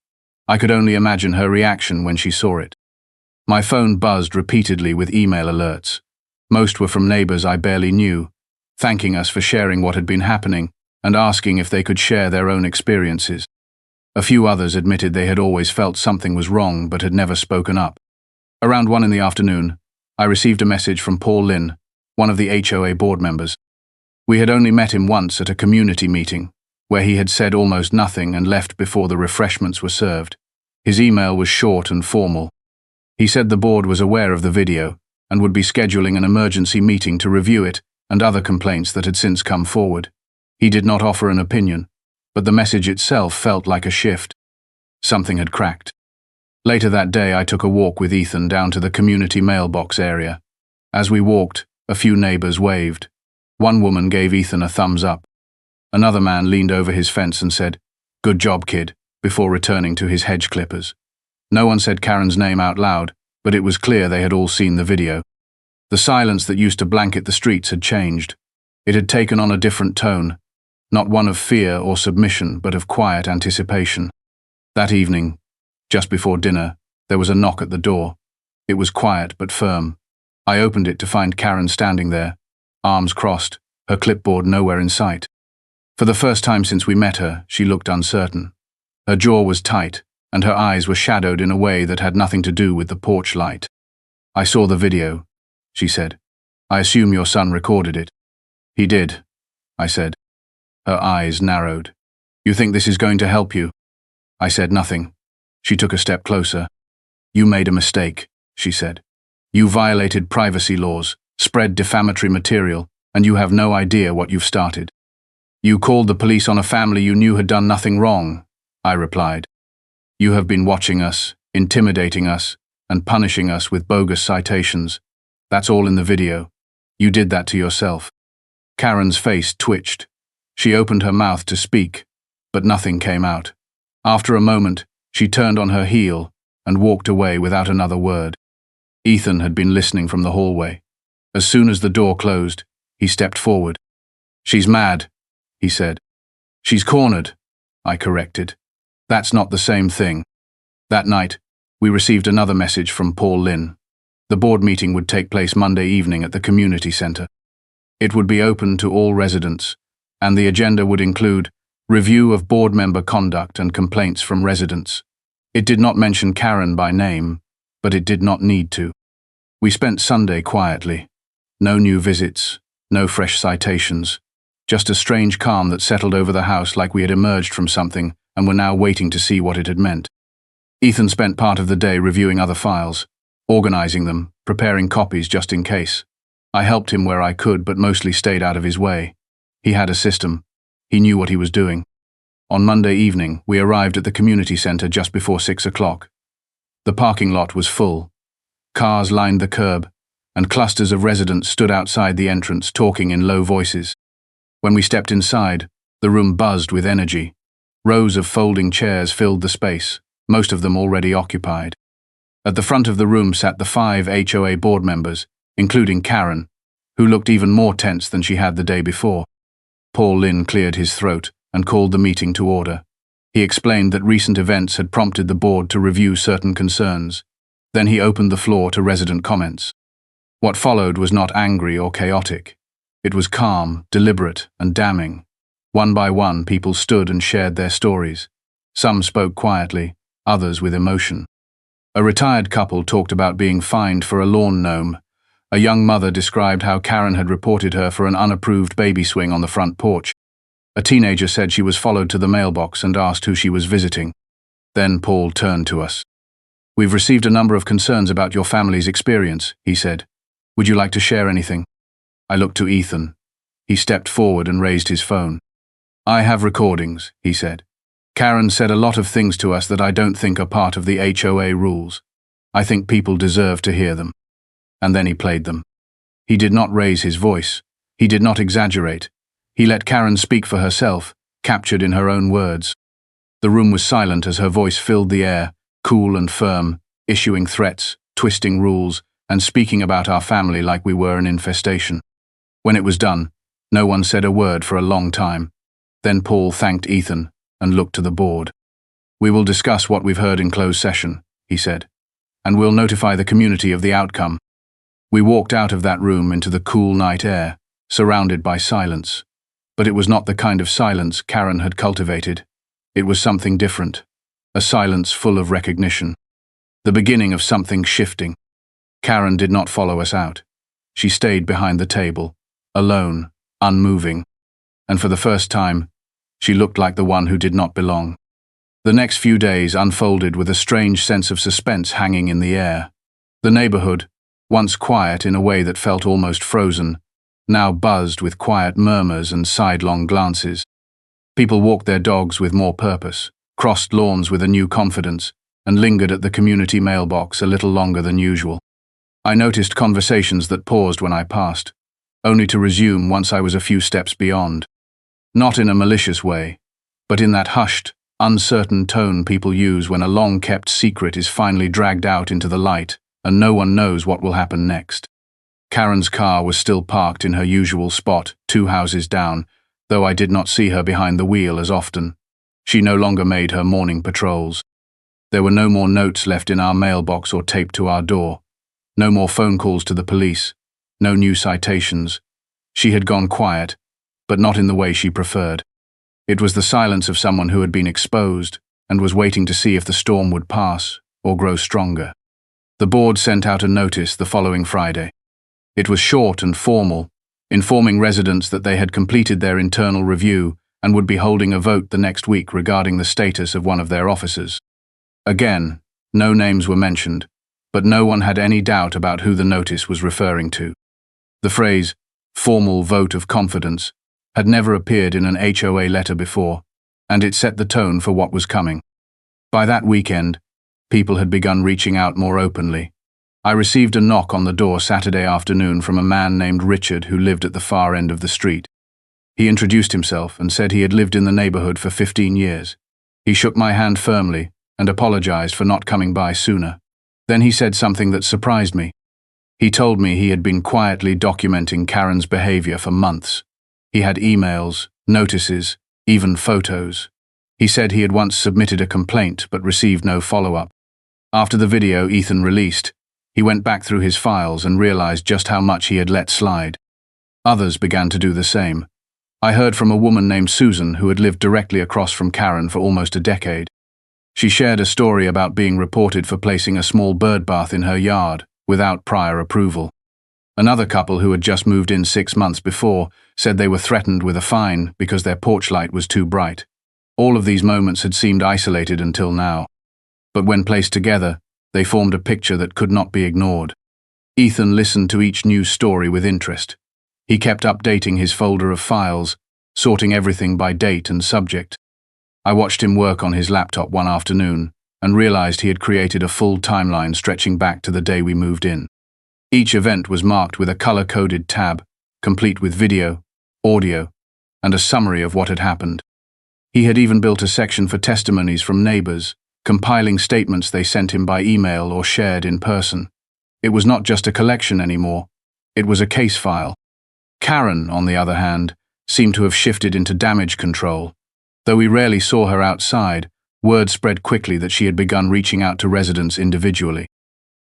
I could only imagine her reaction when she saw it. My phone buzzed repeatedly with email alerts. Most were from neighbors I barely knew, thanking us for sharing what had been happening and asking if they could share their own experiences. A few others admitted they had always felt something was wrong but had never spoken up. Around 1 in the afternoon, I received a message from Paul Lynn, one of the HOA board members. We had only met him once at a community meeting, where he had said almost nothing and left before the refreshments were served. His email was short and formal. He said the board was aware of the video and would be scheduling an emergency meeting to review it and other complaints that had since come forward. He did not offer an opinion, but the message itself felt like a shift. Something had cracked. Later that day, I took a walk with Ethan down to the community mailbox area. As we walked, a few neighbors waved. One woman gave Ethan a thumbs up. Another man leaned over his fence and said, "Good job, kid," before returning to his hedge clippers. No one said Karen's name out loud, but it was clear they had all seen the video. The silence that used to blanket the streets had changed. It had taken on a different tone, not one of fear or submission, but of quiet anticipation. That evening, just before dinner, there was a knock at the door. It was quiet but firm. I opened it to find Karen standing there, arms crossed, her clipboard nowhere in sight. For the first time since we met her, she looked uncertain. Her jaw was tight, and her eyes were shadowed in a way that had nothing to do with the porch light. "I saw the video," she said. "I assume your son recorded it." "He did," I said. Her eyes narrowed. "You think this is going to help you?" I said nothing. She took a step closer. "You made a mistake," she said. "You violated privacy laws, spread defamatory material, and you have no idea what you've started." "You called the police on a family you knew had done nothing wrong," I replied. "You have been watching us, intimidating us, and punishing us with bogus citations. That's all in the video. You did that to yourself." Karen's face twitched. She opened her mouth to speak, but nothing came out. After a moment, she turned on her heel and walked away without another word. Ethan had been listening from the hallway. As soon as the door closed, he stepped forward. "She's mad," he said. "She's cornered," I corrected. "That's not the same thing." That night, we received another message from Paul Lynn. The board meeting would take place Monday evening at the community center. It would be open to all residents, and the agenda would include review of board member conduct and complaints from residents. It did not mention Karen by name, but it did not need to. We spent Sunday quietly. No new visits, no fresh citations, just a strange calm that settled over the house like we had emerged from something and were now waiting to see what it had meant. Ethan spent part of the day reviewing other files, organizing them, preparing copies just in case. I helped him where I could, but mostly stayed out of his way. He had a system. He knew what he was doing. On Monday evening, we arrived at the community center just before 6 o'clock. The parking lot was full. Cars lined the curb, and clusters of residents stood outside the entrance talking in low voices. When we stepped inside, the room buzzed with energy. Rows of folding chairs filled the space, most of them already occupied. At the front of the room sat the 5 HOA board members, including Karen, who looked even more tense than she had the day before. Paul Lynn cleared his throat and called the meeting to order. He explained that recent events had prompted the board to review certain concerns. Then he opened the floor to resident comments. What followed was not angry or chaotic. It was calm, deliberate, and damning. One by one, people stood and shared their stories. Some spoke quietly, others with emotion. A retired couple talked about being fined for a lawn gnome. A young mother described how Karen had reported her for an unapproved baby swing on the front porch. A teenager said she was followed to the mailbox and asked who she was visiting. Then Paul turned to us. "We've received a number of concerns about your family's experience," he said. "Would you like to share anything?" I looked to Ethan. He stepped forward and raised his phone. "I have recordings," he said. "Karen said a lot of things to us that I don't think are part of the HOA rules. I think people deserve to hear them." And then he played them. He did not raise his voice. He did not exaggerate. He let Karen speak for herself, captured in her own words. The room was silent as her voice filled the air, cool and firm, issuing threats, twisting rules, and speaking about our family like we were an infestation. When it was done, no one said a word for a long time. Then Paul thanked Ethan and looked to the board. "We will discuss what we've heard in closed session," he said, "and we'll notify the community of the outcome." We walked out of that room into the cool night air, surrounded by silence. But it was not the kind of silence Karen had cultivated. It was something different, a silence full of recognition. The beginning of something shifting. Karen did not follow us out. She stayed behind the table, alone, unmoving. And for the first time, she looked like the one who did not belong. The next few days unfolded with a strange sense of suspense hanging in the air. The neighborhood, once quiet in a way that felt almost frozen, now buzzed with quiet murmurs and sidelong glances. People walked their dogs with more purpose, crossed lawns with a new confidence, and lingered at the community mailbox a little longer than usual. I noticed conversations that paused when I passed, only to resume once I was a few steps beyond. Not in a malicious way, but in that hushed, uncertain tone people use when a long-kept secret is finally dragged out into the light and no one knows what will happen next. Karen's car was still parked in her usual spot, 2 houses down, though I did not see her behind the wheel as often. She no longer made her morning patrols. There were no more notes left in our mailbox or taped to our door. No more phone calls to the police. No new citations. She had gone quiet, but not in the way she preferred. It was the silence of someone who had been exposed and was waiting to see if the storm would pass or grow stronger. The board sent out a notice the following Friday. It was short and formal, informing residents that they had completed their internal review and would be holding a vote the next week regarding the status of one of their officers. Again, no names were mentioned, but no one had any doubt about who the notice was referring to. The phrase, formal vote of confidence, had never appeared in an HOA letter before, and it set the tone for what was coming. By that weekend, people had begun reaching out more openly. I received a knock on the door Saturday afternoon from a man named Richard who lived at the far end of the street. He introduced himself and said he had lived in the neighborhood for 15 years. He shook my hand firmly and apologized for not coming by sooner. Then he said something that surprised me. He told me he had been quietly documenting Karen's behavior for months. He had emails, notices, even photos. He said he had once submitted a complaint but received no follow-up. After the video Ethan released, he went back through his files and realized just how much he had let slide. Others began to do the same. I heard from a woman named Susan who had lived directly across from Karen for almost a decade. She shared a story about being reported for placing a small bird bath in her yard without prior approval. Another couple who had just moved in 6 months before said they were threatened with a fine because their porch light was too bright. All of these moments had seemed isolated until now. But when placed together, they formed a picture that could not be ignored. Ethan listened to each news story with interest. He kept updating his folder of files, sorting everything by date and subject. I watched him work on his laptop one afternoon and realized he had created a full timeline stretching back to the day we moved in. Each event was marked with a color-coded tab, complete with video, audio, and a summary of what had happened. He had even built a section for testimonies from neighbors, compiling statements they sent him by email or shared in person. It was not just a collection anymore, it was a case file. Karen, on the other hand, seemed to have shifted into damage control. Though we rarely saw her outside, word spread quickly that she had begun reaching out to residents individually.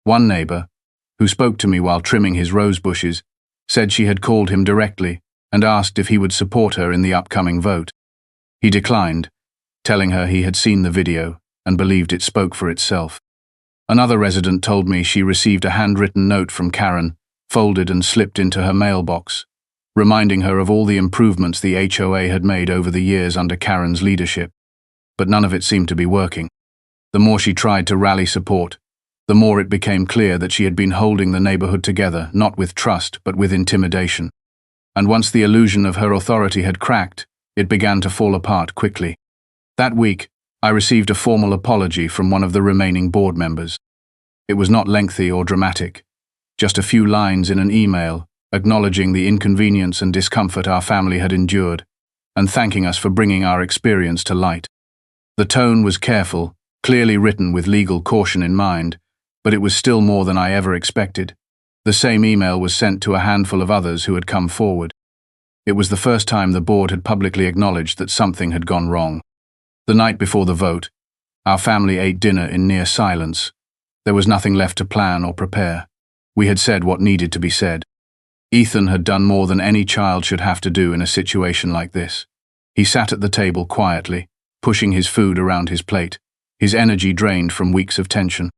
One neighbor, who spoke to me while trimming his rose bushes, said she had called him directly and asked if he would support her in the upcoming vote. He declined, telling her he had seen the video and believed it spoke for itself. Another resident told me she received a handwritten note from Karen, folded and slipped into her mailbox, reminding her of all the improvements the HOA had made over the years under Karen's leadership. But none of it seemed to be working. The more she tried to rally support, the more it became clear that she had been holding the neighborhood together, not with trust, but with intimidation. And once the illusion of her authority had cracked, it began to fall apart quickly. That week, I received a formal apology from one of the remaining board members. It was not lengthy or dramatic, just a few lines in an email, acknowledging the inconvenience and discomfort our family had endured, and thanking us for bringing our experience to light. The tone was careful, clearly written with legal caution in mind, but it was still more than I ever expected. The same email was sent to a handful of others who had come forward. It was the first time the board had publicly acknowledged that something had gone wrong. The night before the vote, our family ate dinner in near silence. There was nothing left to plan or prepare. We had said what needed to be said. Ethan had done more than any child should have to do in a situation like this. He sat at the table quietly, pushing his food around his plate, his energy drained from weeks of tension.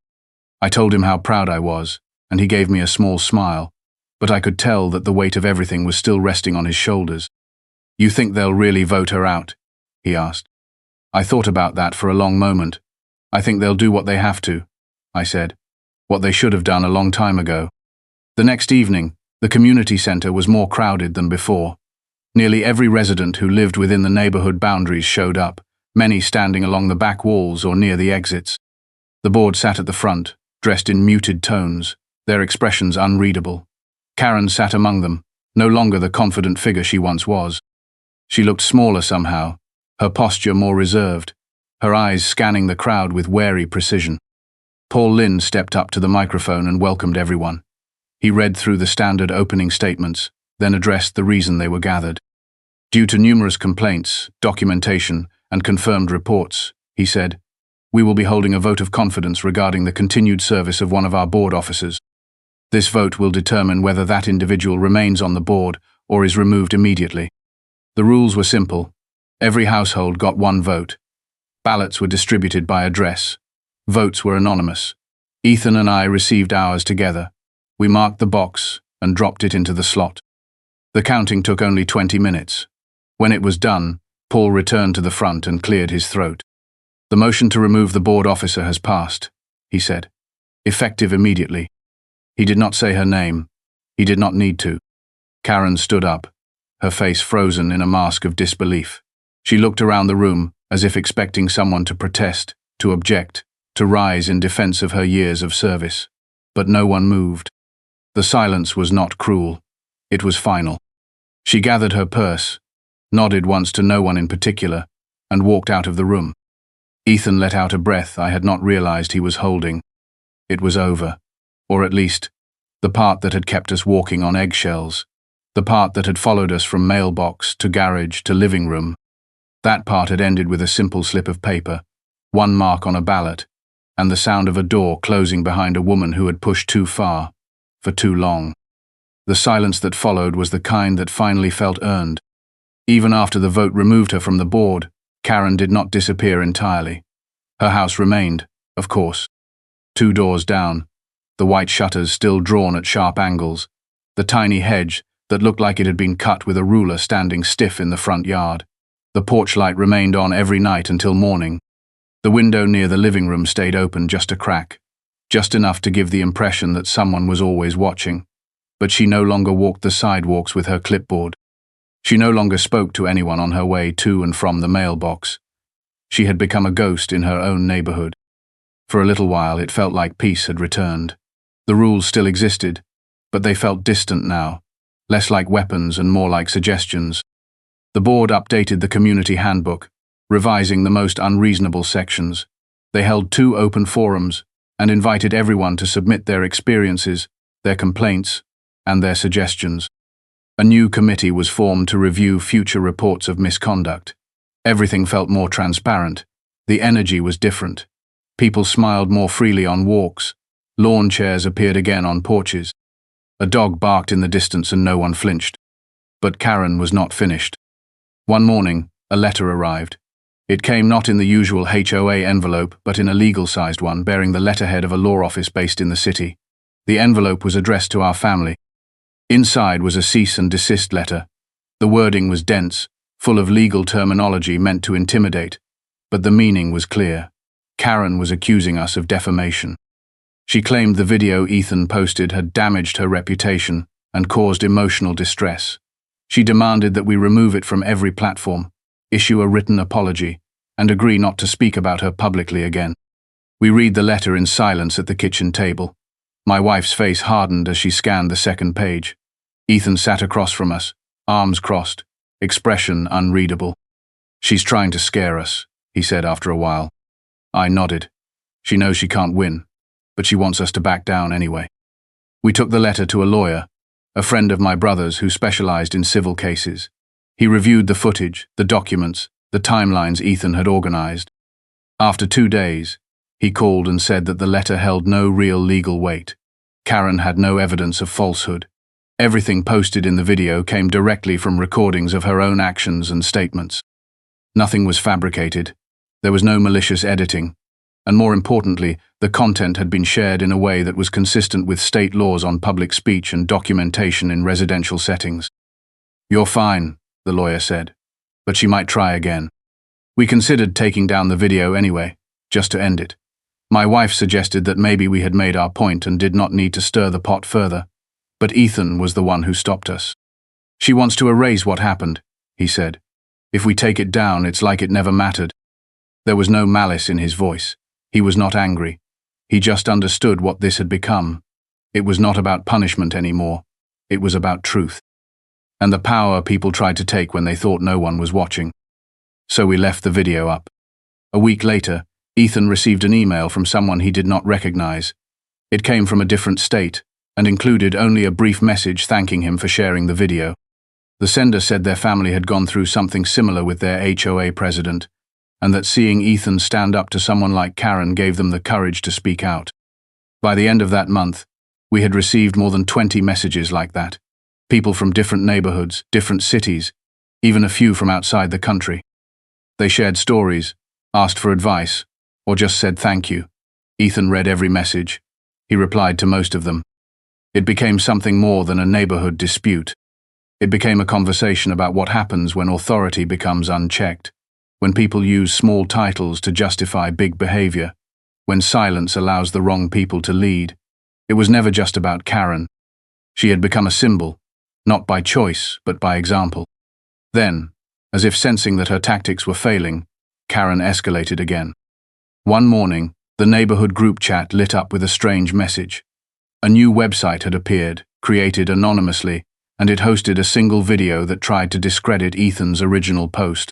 I told him how proud I was, and he gave me a small smile, but I could tell that the weight of everything was still resting on his shoulders. "You think they'll really vote her out?" he asked. I thought about that for a long moment. "I think they'll do what they have to," I said. what they should have done a long time ago. The next evening, the community center was more crowded than before. Nearly every resident who lived within the neighborhood boundaries showed up, many standing along the back walls or near the exits. The board sat at the front, dressed in muted tones, their expressions unreadable. Karen sat among them, no longer the confident figure she once was. She looked smaller somehow, her posture more reserved, her eyes scanning the crowd with wary precision. Paul Lynn stepped up to the microphone and welcomed everyone. He read through the standard opening statements, then addressed the reason they were gathered. Due to numerous complaints, documentation, and confirmed reports, he said, we will be holding a vote of confidence regarding the continued service of one of our board officers. This vote will determine whether that individual remains on the board or is removed immediately. The rules were simple. Every household got one vote. Ballots were distributed by address. Votes were anonymous. Ethan and I received ours together. We marked the box and dropped it into the slot. The counting took only 20 minutes. When it was done, Paul returned to the front and cleared his throat. The motion to remove the board officer has passed, he said. Effective immediately. He did not say her name. He did not need to. Karen stood up, her face frozen in a mask of disbelief. She looked around the room as if expecting someone to protest, to object, to rise in defense of her years of service. But no one moved. The silence was not cruel. It was final. She gathered her purse, nodded once to no one in particular, and walked out of the room. Ethan let out a breath I had not realized he was holding. It was over. Or at least, the part that had kept us walking on eggshells. The part that had followed us from mailbox to garage to living room. That part had ended with a simple slip of paper, one mark on a ballot, and the sound of a door closing behind a woman who had pushed too far, for too long. The silence that followed was the kind that finally felt earned. Even after the vote removed her from the board, Karen did not disappear entirely. Her house remained, of course. 2 doors down, the white shutters still drawn at sharp angles, the tiny hedge that looked like it had been cut with a ruler standing stiff in the front yard. The porch light remained on every night until morning. The window near the living room stayed open just a crack, just enough to give the impression that someone was always watching. But she no longer walked the sidewalks with her clipboard. She no longer spoke to anyone on her way to and from the mailbox. She had become a ghost in her own neighborhood. For a little while it felt like peace had returned. The rules still existed, but they felt distant now, less like weapons and more like suggestions. The board updated the community handbook, revising the most unreasonable sections. They held 2 open forums and invited everyone to submit their experiences, their complaints, and their suggestions. A new committee was formed to review future reports of misconduct. Everything felt more transparent. The energy was different. People smiled more freely on walks. Lawn chairs appeared again on porches. A dog barked in the distance and no one flinched. But Karen was not finished. One morning, a letter arrived. It came not in the usual HOA envelope, but in a legal-sized one bearing the letterhead of a law office based in the city. The envelope was addressed to our family. Inside was a cease and desist letter. The wording was dense, full of legal terminology meant to intimidate, but the meaning was clear. Karen was accusing us of defamation. She claimed the video Ethan posted had damaged her reputation and caused emotional distress. She demanded that we remove it from every platform, issue a written apology, and agree not to speak about her publicly again. We read the letter in silence at the kitchen table. My wife's face hardened as she scanned the second page. Ethan sat across from us, arms crossed, expression unreadable. "She's trying to scare us," he said after a while. I nodded. She knows she can't win, but she wants us to back down anyway. We took the letter to a lawyer, a friend of my brother's who specialized in civil cases. He reviewed the footage, the documents, the timelines Ethan had organized. After 2 days, he called and said that the letter held no real legal weight. Karen had no evidence of falsehood. Everything posted in the video came directly from recordings of her own actions and statements. Nothing was fabricated. There was no malicious editing. And more importantly, the content had been shared in a way that was consistent with state laws on public speech and documentation in residential settings. "You're fine," the lawyer said, "but she might try again." We considered taking down the video anyway, just to end it. My wife suggested that maybe we had made our point and did not need to stir the pot further, but Ethan was the one who stopped us. "She wants to erase what happened," he said. "If we take it down, it's like it never mattered." There was no malice in his voice. He was not angry. He just understood what this had become. It was not about punishment anymore. It was about truth. And the power people tried to take when they thought no one was watching. So we left the video up. A week later, Ethan received an email from someone he did not recognize. It came from a different state and included only a brief message thanking him for sharing the video. The sender said their family had gone through something similar with their HOA president, and that seeing Ethan stand up to someone like Karen gave them the courage to speak out. By the end of that month, we had received more than 20 messages like that. People from different neighborhoods, different cities, even a few from outside the country. They shared stories, asked for advice, or just said thank you. Ethan read every message. He replied to most of them. It became something more than a neighborhood dispute. It became a conversation about what happens when authority becomes unchecked, when people use small titles to justify big behavior, when silence allows the wrong people to lead. It was never just about Karen. She had become a symbol, not by choice, but by example. Then, as if sensing that her tactics were failing, Karen escalated again. One morning, the neighborhood group chat lit up with a strange message. A new website had appeared, created anonymously, and it hosted a single video that tried to discredit Ethan's original post.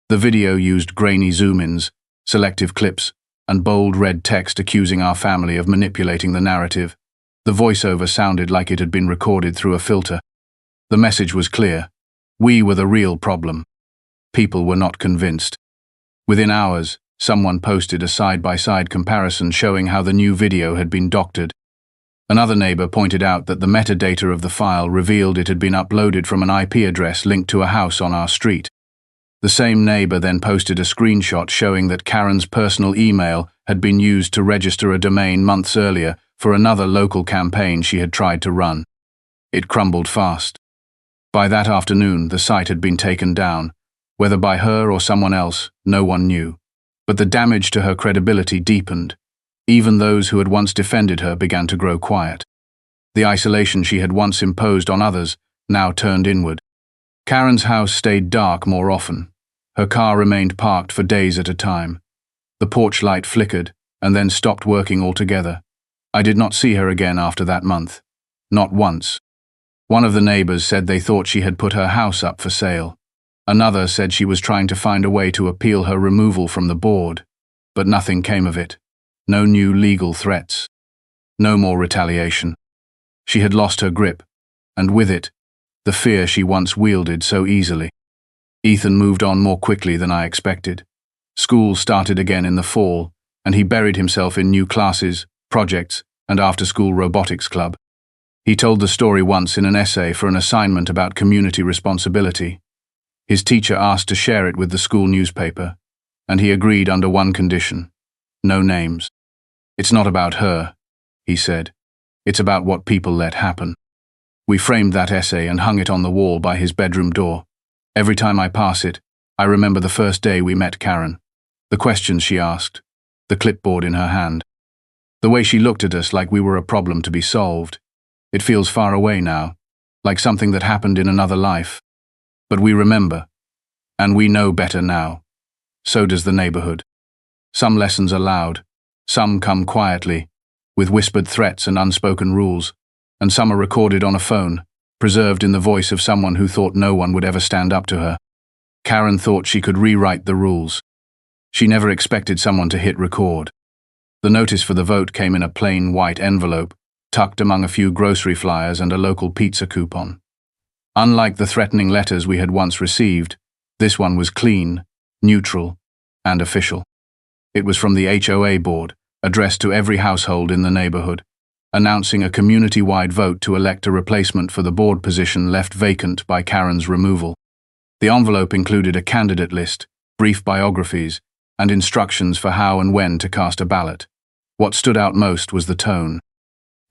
The video used grainy zoom-ins, selective clips, and bold red text accusing our family of manipulating the narrative. The voiceover sounded like it had been recorded through a filter. The message was clear. We were the real problem. People were not convinced. Within hours, someone posted a side-by-side comparison showing how the new video had been doctored. Another neighbor pointed out that the metadata of the file revealed it had been uploaded from an IP address linked to a house on our street. The same neighbor then posted a screenshot showing that Karen's personal email had been used to register a domain months earlier for another local campaign she had tried to run. It crumbled fast. By that afternoon, the site had been taken down. Whether by her or someone else, no one knew. But the damage to her credibility deepened. Even those who had once defended her began to grow quiet. The isolation she had once imposed on others now turned inward. Karen's house stayed dark more often. Her car remained parked for days at a time. The porch light flickered and then stopped working altogether. I did not see her again after that month. Not once. One of the neighbors said they thought she had put her house up for sale. Another said she was trying to find a way to appeal her removal from the board. But nothing came of it. No new legal threats. No more retaliation. She had lost her grip, and with it, the fear she once wielded so easily. Ethan moved on more quickly than I expected. School started again in the fall, and he buried himself in new classes, projects, and after-school robotics club. He told the story once in an essay for an assignment about community responsibility. His teacher asked to share it with the school newspaper, and he agreed under one condition: no names. "It's not about her," he said. "It's about what people let happen." We framed that essay and hung it on the wall by his bedroom door. Every time I pass it, I remember the first day we met Karen, the questions she asked, the clipboard in her hand, the way she looked at us like we were a problem to be solved. It feels far away now, like something that happened in another life. But we remember, and we know better now. So does the neighborhood. Some lessons are loud, some come quietly, with whispered threats and unspoken rules, and some are recorded on a phone, preserved in the voice of someone who thought no one would ever stand up to her. Karen thought she could rewrite the rules. She never expected someone to hit record. The notice for the vote came in a plain white envelope, tucked among a few grocery flyers and a local pizza coupon. Unlike the threatening letters we had once received, this one was clean, neutral, and official. It was from the HOA board, addressed to every household in the neighborhood, announcing a community-wide vote to elect a replacement for the board position left vacant by Karen's removal. The envelope included a candidate list, brief biographies, and instructions for how and when to cast a ballot. What stood out most was the tone.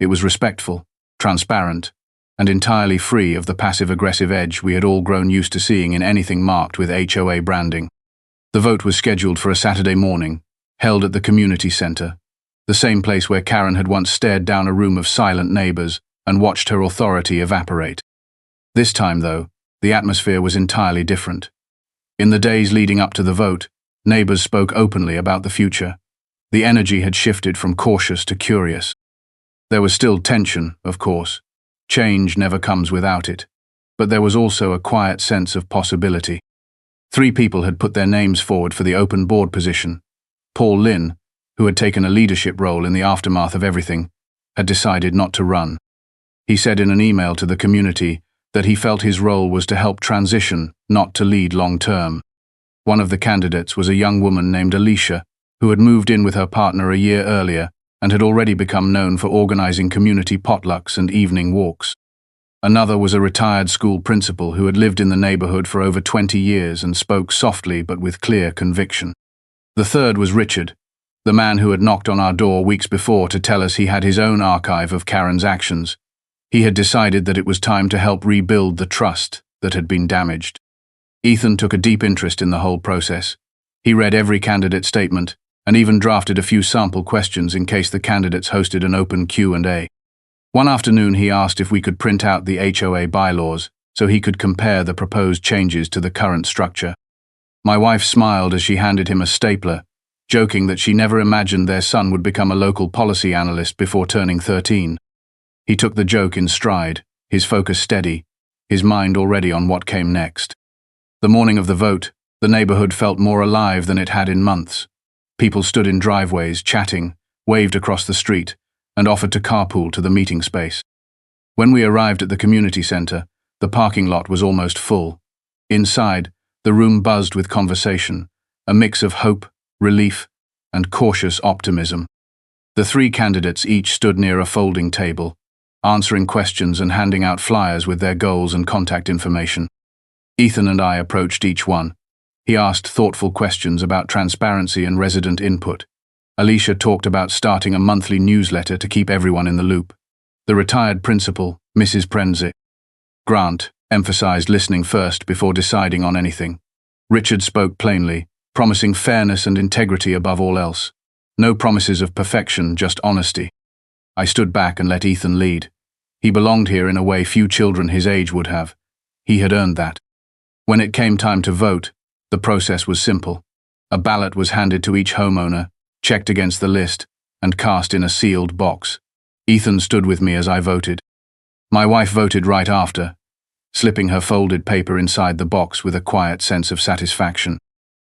It was respectful, transparent, and entirely free of the passive-aggressive edge we had all grown used to seeing in anything marked with HOA branding. The vote was scheduled for a Saturday morning, held at the community center, the same place where Karen had once stared down a room of silent neighbors and watched her authority evaporate. This time, though, the atmosphere was entirely different. In the days leading up to the vote, neighbors spoke openly about the future. The energy had shifted from cautious to curious. There was still tension, of course. Change never comes without it. But there was also a quiet sense of possibility. 3 people had put their names forward for the open board position. Paul Lynn, who had taken a leadership role in the aftermath of everything, had decided not to run. He said in an email to the community that he felt his role was to help transition, not to lead long-term. One of the candidates was a young woman named Alicia, who had moved in with her partner a year earlier and had already become known for organizing community potlucks and evening walks. Another was a retired school principal who had lived in the neighborhood for over 20 years and spoke softly but with clear conviction. The third was Richard, the man who had knocked on our door weeks before to tell us he had his own archive of Karen's actions. He had decided that it was time to help rebuild the trust that had been damaged. Ethan took a deep interest in the whole process. He read every candidate statement and even drafted a few sample questions in case the candidates hosted an open Q&A. One afternoon he asked if we could print out the HOA bylaws so he could compare the proposed changes to the current structure. My wife smiled as she handed him a stapler, joking that she never imagined their son would become a local policy analyst before turning 13. He took the joke in stride, his focus steady, his mind already on what came next. The morning of the vote, the neighborhood felt more alive than it had in months. People stood in driveways, chatting, waved across the street, and offered to carpool to the meeting space. When we arrived at the community center, the parking lot was almost full. Inside, the room buzzed with conversation, a mix of hope, relief, and cautious optimism. The 3 candidates each stood near a folding table, answering questions and handing out flyers with their goals and contact information. Ethan and I approached each one. He asked thoughtful questions about transparency and resident input. Alicia talked about starting a monthly newsletter to keep everyone in the loop. The retired principal, Mrs. Prenze, Grant, emphasized listening first before deciding on anything. Richard spoke plainly, promising fairness and integrity above all else. No promises of perfection, just honesty. I stood back and let Ethan lead. He belonged here in a way few children his age would have. He had earned that. When it came time to vote, the process was simple. A ballot was handed to each homeowner, checked against the list, and cast in a sealed box. Ethan stood with me as I voted. My wife voted right after, slipping her folded paper inside the box with a quiet sense of satisfaction.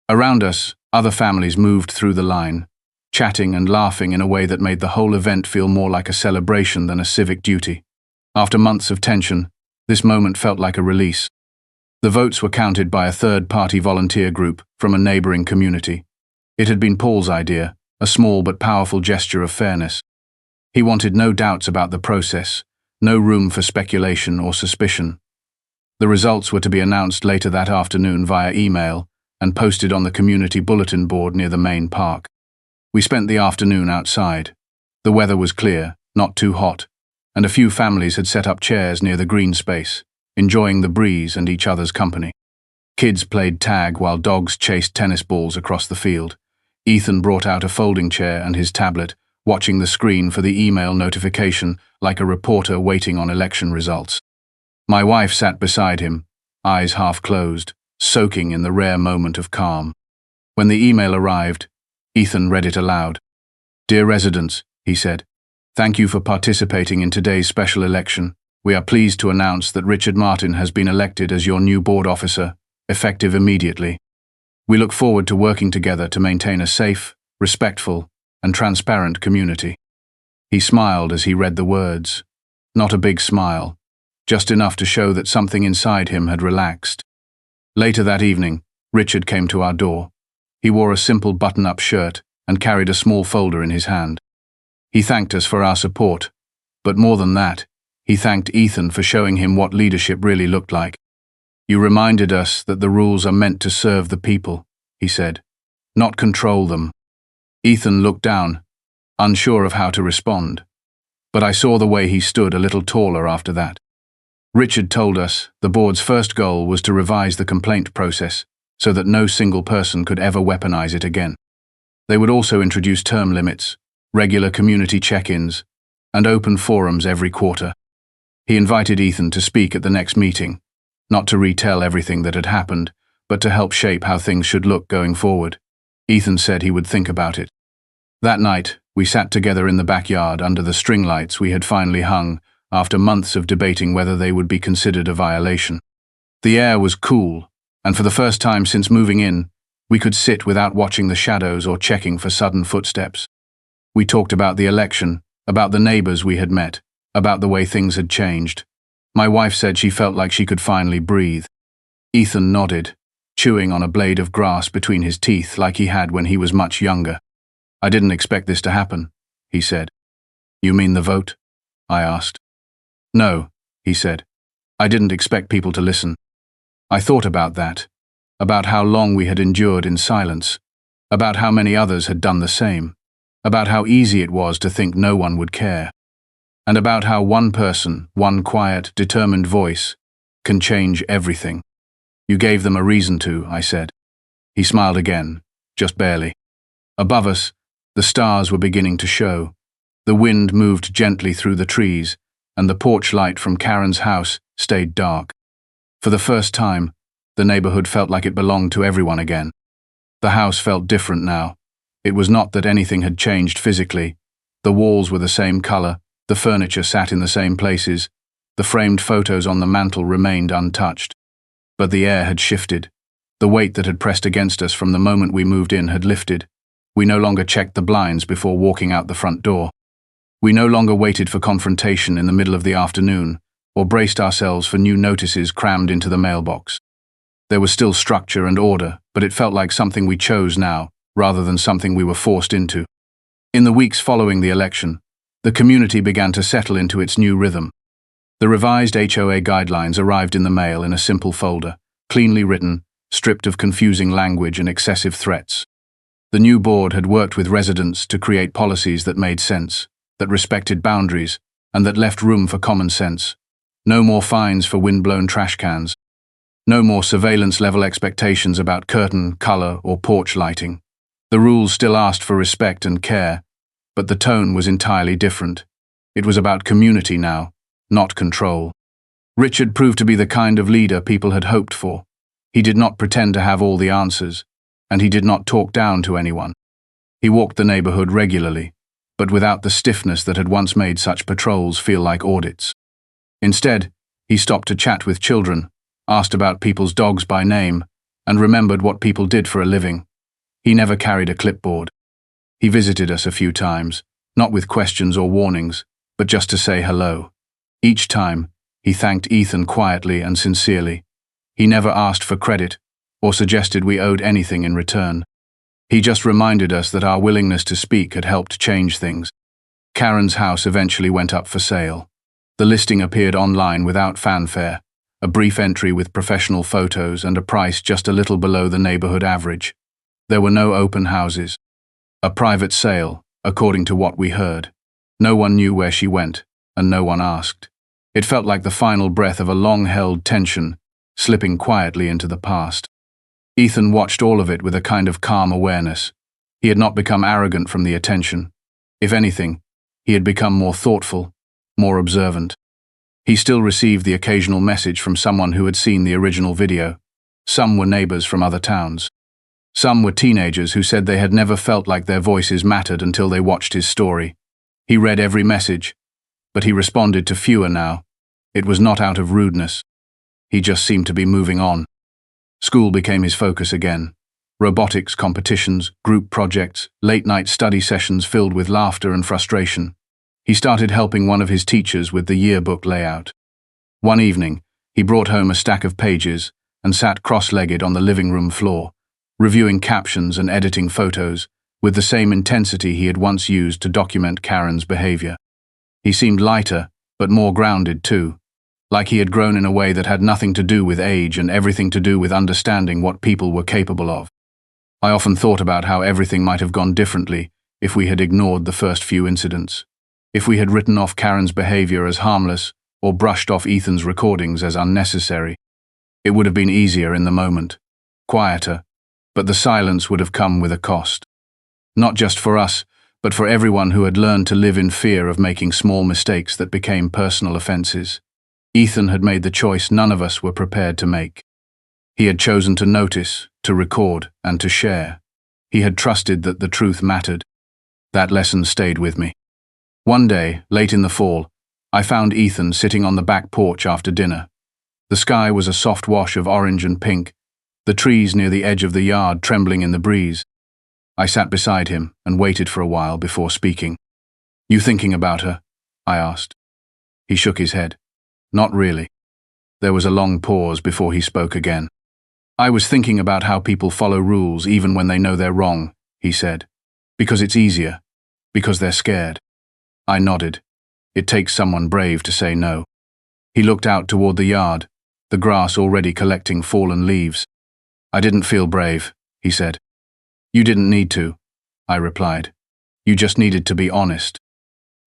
Around us, other families moved through the line, chatting and laughing in a way that made the whole event feel more like a celebration than a civic duty. After months of tension, this moment felt like a release. The votes were counted by a third-party volunteer group from a neighboring community. It had been Paul's idea, a small but powerful gesture of fairness. He wanted no doubts about the process, no room for speculation or suspicion. The results were to be announced later that afternoon via email and posted on the community bulletin board near the main park. We spent the afternoon outside. The weather was clear, not too hot, and a few families had set up chairs near the green space, enjoying the breeze and each other's company. Kids played tag while dogs chased tennis balls across the field. Ethan brought out a folding chair and his tablet, watching the screen for the email notification like a reporter waiting on election results. My wife sat beside him, eyes half closed, soaking in the rare moment of calm. When the email arrived, Ethan read it aloud. "Dear residents," he said, "thank you for participating in today's special election. We are pleased to announce that Richard Martin has been elected as your new board officer, effective immediately. We look forward to working together to maintain a safe, respectful, and transparent community." He smiled as he read the words. Not a big smile, just enough to show that something inside him had relaxed. Later that evening, Richard came to our door. He wore a simple button-up shirt and carried a small folder in his hand. He thanked us for our support, but more than that, he thanked Ethan for showing him what leadership really looked like. "You reminded us that the rules are meant to serve the people," he said, "not control them." Ethan looked down, unsure of how to respond, but I saw the way he stood a little taller after that. Richard told us the board's first goal was to revise the complaint process so that no single person could ever weaponize it again. They would also introduce term limits, regular community check-ins, and open forums every quarter. He invited Ethan to speak at the next meeting, not to retell everything that had happened, but to help shape how things should look going forward. Ethan said he would think about it. That night, we sat together in the backyard under the string lights we had finally hung after months of debating whether they would be considered a violation. The air was cool, and for the first time since moving in, we could sit without watching the shadows or checking for sudden footsteps. We talked about the election, about the neighbors we had met, about the way things had changed. My wife said she felt like she could finally breathe. Ethan nodded, chewing on a blade of grass between his teeth like he had when he was much younger. "I didn't expect this to happen," he said. "You mean the vote?" I asked. "No," he said. "I didn't expect people to listen. I thought about that, about how long we had endured in silence, about how many others had done the same, about how easy it was to think no one would care, and about how one person, one quiet, determined voice, can change everything." "You gave them a reason to," I said. He smiled again, just barely. Above us, the stars were beginning to show. The wind moved gently through the trees, and the porch light from Karen's house stayed dark. For the first time, the neighborhood felt like it belonged to everyone again. The house felt different now. It was not that anything had changed physically. The walls were the same color, the furniture sat in the same places, the framed photos on the mantel remained untouched. But the air had shifted. The weight that had pressed against us from the moment we moved in had lifted. We no longer checked the blinds before walking out the front door. We no longer waited for confrontation in the middle of the afternoon, or braced ourselves for new notices crammed into the mailbox. There was still structure and order, but it felt like something we chose now, rather than something we were forced into. In the weeks following the election, the community began to settle into its new rhythm. The revised HOA guidelines arrived in the mail in a simple folder, cleanly written, stripped of confusing language and excessive threats. The new board had worked with residents to create policies that made sense, that respected boundaries, and that left room for common sense. No more fines for wind-blown trash cans. No more surveillance-level expectations about curtain, color, or porch lighting. The rules still asked for respect and care, but the tone was entirely different. It was about community now, not control. Richard proved to be the kind of leader people had hoped for. He did not pretend to have all the answers, and he did not talk down to anyone. He walked the neighborhood regularly, but without the stiffness that had once made such patrols feel like audits. Instead, he stopped to chat with children, asked about people's dogs by name, and remembered what people did for a living. He never carried a clipboard. He visited us a few times, not with questions or warnings, but just to say hello. Each time, he thanked Ethan quietly and sincerely. He never asked for credit or suggested we owed anything in return. He just reminded us that our willingness to speak had helped change things. Karen's house eventually went up for sale. The listing appeared online without fanfare, a brief entry with professional photos and a price just a little below the neighborhood average. There were no open houses. A private sale, according to what we heard. No one knew where she went, and no one asked. It felt like the final breath of a long-held tension, slipping quietly into the past. Ethan watched all of it with a kind of calm awareness. He had not become arrogant from the attention. If anything, he had become more thoughtful, more observant. He still received the occasional message from someone who had seen the original video. Some were neighbors from other towns. Some were teenagers who said they had never felt like their voices mattered until they watched his story. He read every message, but he responded to fewer now. It was not out of rudeness. He just seemed to be moving on. School became his focus again. Robotics competitions, group projects, late-night study sessions filled with laughter and frustration. He started helping one of his teachers with the yearbook layout. One evening, he brought home a stack of pages and sat cross-legged on the living room floor, reviewing captions and editing photos with the same intensity he had once used to document Karen's behavior. He seemed lighter, but more grounded too, like he had grown in a way that had nothing to do with age and everything to do with understanding what people were capable of. I often thought about how everything might have gone differently if we had ignored the first few incidents. If we had written off Karen's behavior as harmless or brushed off Ethan's recordings as unnecessary. It would have been easier in the moment, quieter, but the silence would have come with a cost. Not just for us, but for everyone who had learned to live in fear of making small mistakes that became personal offenses. Ethan had made the choice none of us were prepared to make. He had chosen to notice, to record, and to share. He had trusted that the truth mattered. That lesson stayed with me. One day, late in the fall, I found Ethan sitting on the back porch after dinner. The sky was a soft wash of orange and pink, the trees near the edge of the yard trembling in the breeze. I sat beside him and waited for a while before speaking. "You thinking about her?" I asked. He shook his head. "Not really." There was a long pause before he spoke again. "I was thinking about how people follow rules even when they know they're wrong," he said. "Because it's easier. Because they're scared." I nodded. It takes someone brave to say no. He looked out toward the yard, the grass already collecting fallen leaves. "I didn't feel brave," he said. "You didn't need to," I replied. "You just needed to be honest."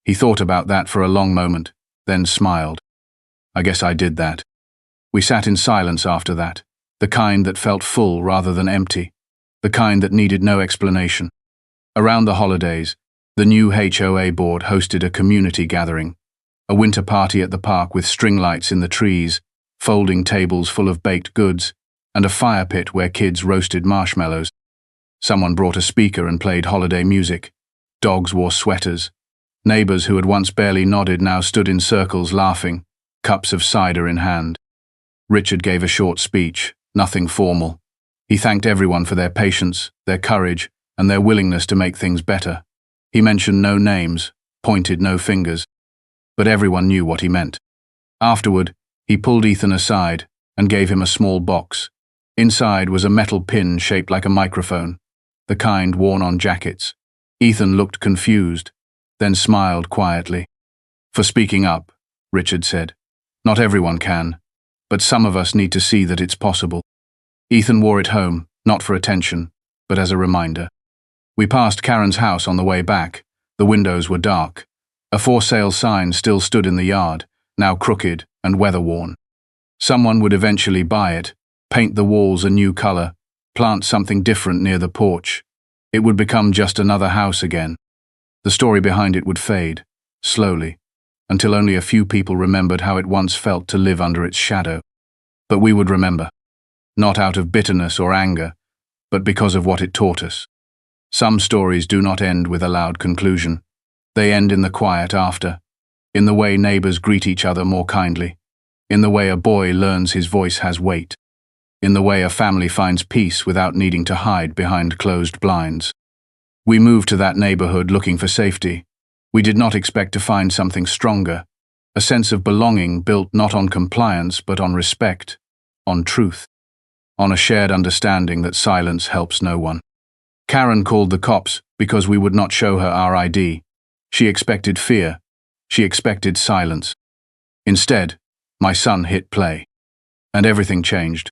He thought about that for a long moment, then smiled. "I guess I did that." We sat in silence after that, the kind that felt full rather than empty, the kind that needed no explanation. Around the holidays, the new HOA board hosted a community gathering, a winter party at the park with string lights in the trees, folding tables full of baked goods, and a fire pit where kids roasted marshmallows. Someone brought a speaker and played holiday music. Dogs wore sweaters. Neighbors who had once barely nodded now stood in circles laughing, cups of cider in hand. Richard gave a short speech, nothing formal. He thanked everyone for their patience, their courage, and their willingness to make things better. He mentioned no names, pointed no fingers, but everyone knew what he meant. Afterward, he pulled Ethan aside and gave him a small box. Inside was a metal pin shaped like a microphone, the kind worn on jackets. Ethan looked confused, then smiled quietly. "For speaking up," Richard said. "Not everyone can, but some of us need to see that it's possible." Ethan wore it home, not for attention, but as a reminder. We passed Karen's house on the way back. The windows were dark. A for sale sign still stood in the yard, now crooked and weather-worn. Someone would eventually buy it, paint the walls a new color, plant something different near the porch. It would become just another house again. The story behind it would fade, slowly, until only a few people remembered how it once felt to live under its shadow. But we would remember, not out of bitterness or anger, but because of what it taught us. Some stories do not end with a loud conclusion. They end in the quiet after, in the way neighbors greet each other more kindly, in the way a boy learns his voice has weight, in the way a family finds peace without needing to hide behind closed blinds. We moved to that neighborhood looking for safety. We did not expect to find something stronger, a sense of belonging built not on compliance but on respect, on truth, on a shared understanding that silence helps no one. Karen called the cops because we would not show her our ID. She expected fear. She expected silence. Instead, my son hit play. And everything changed.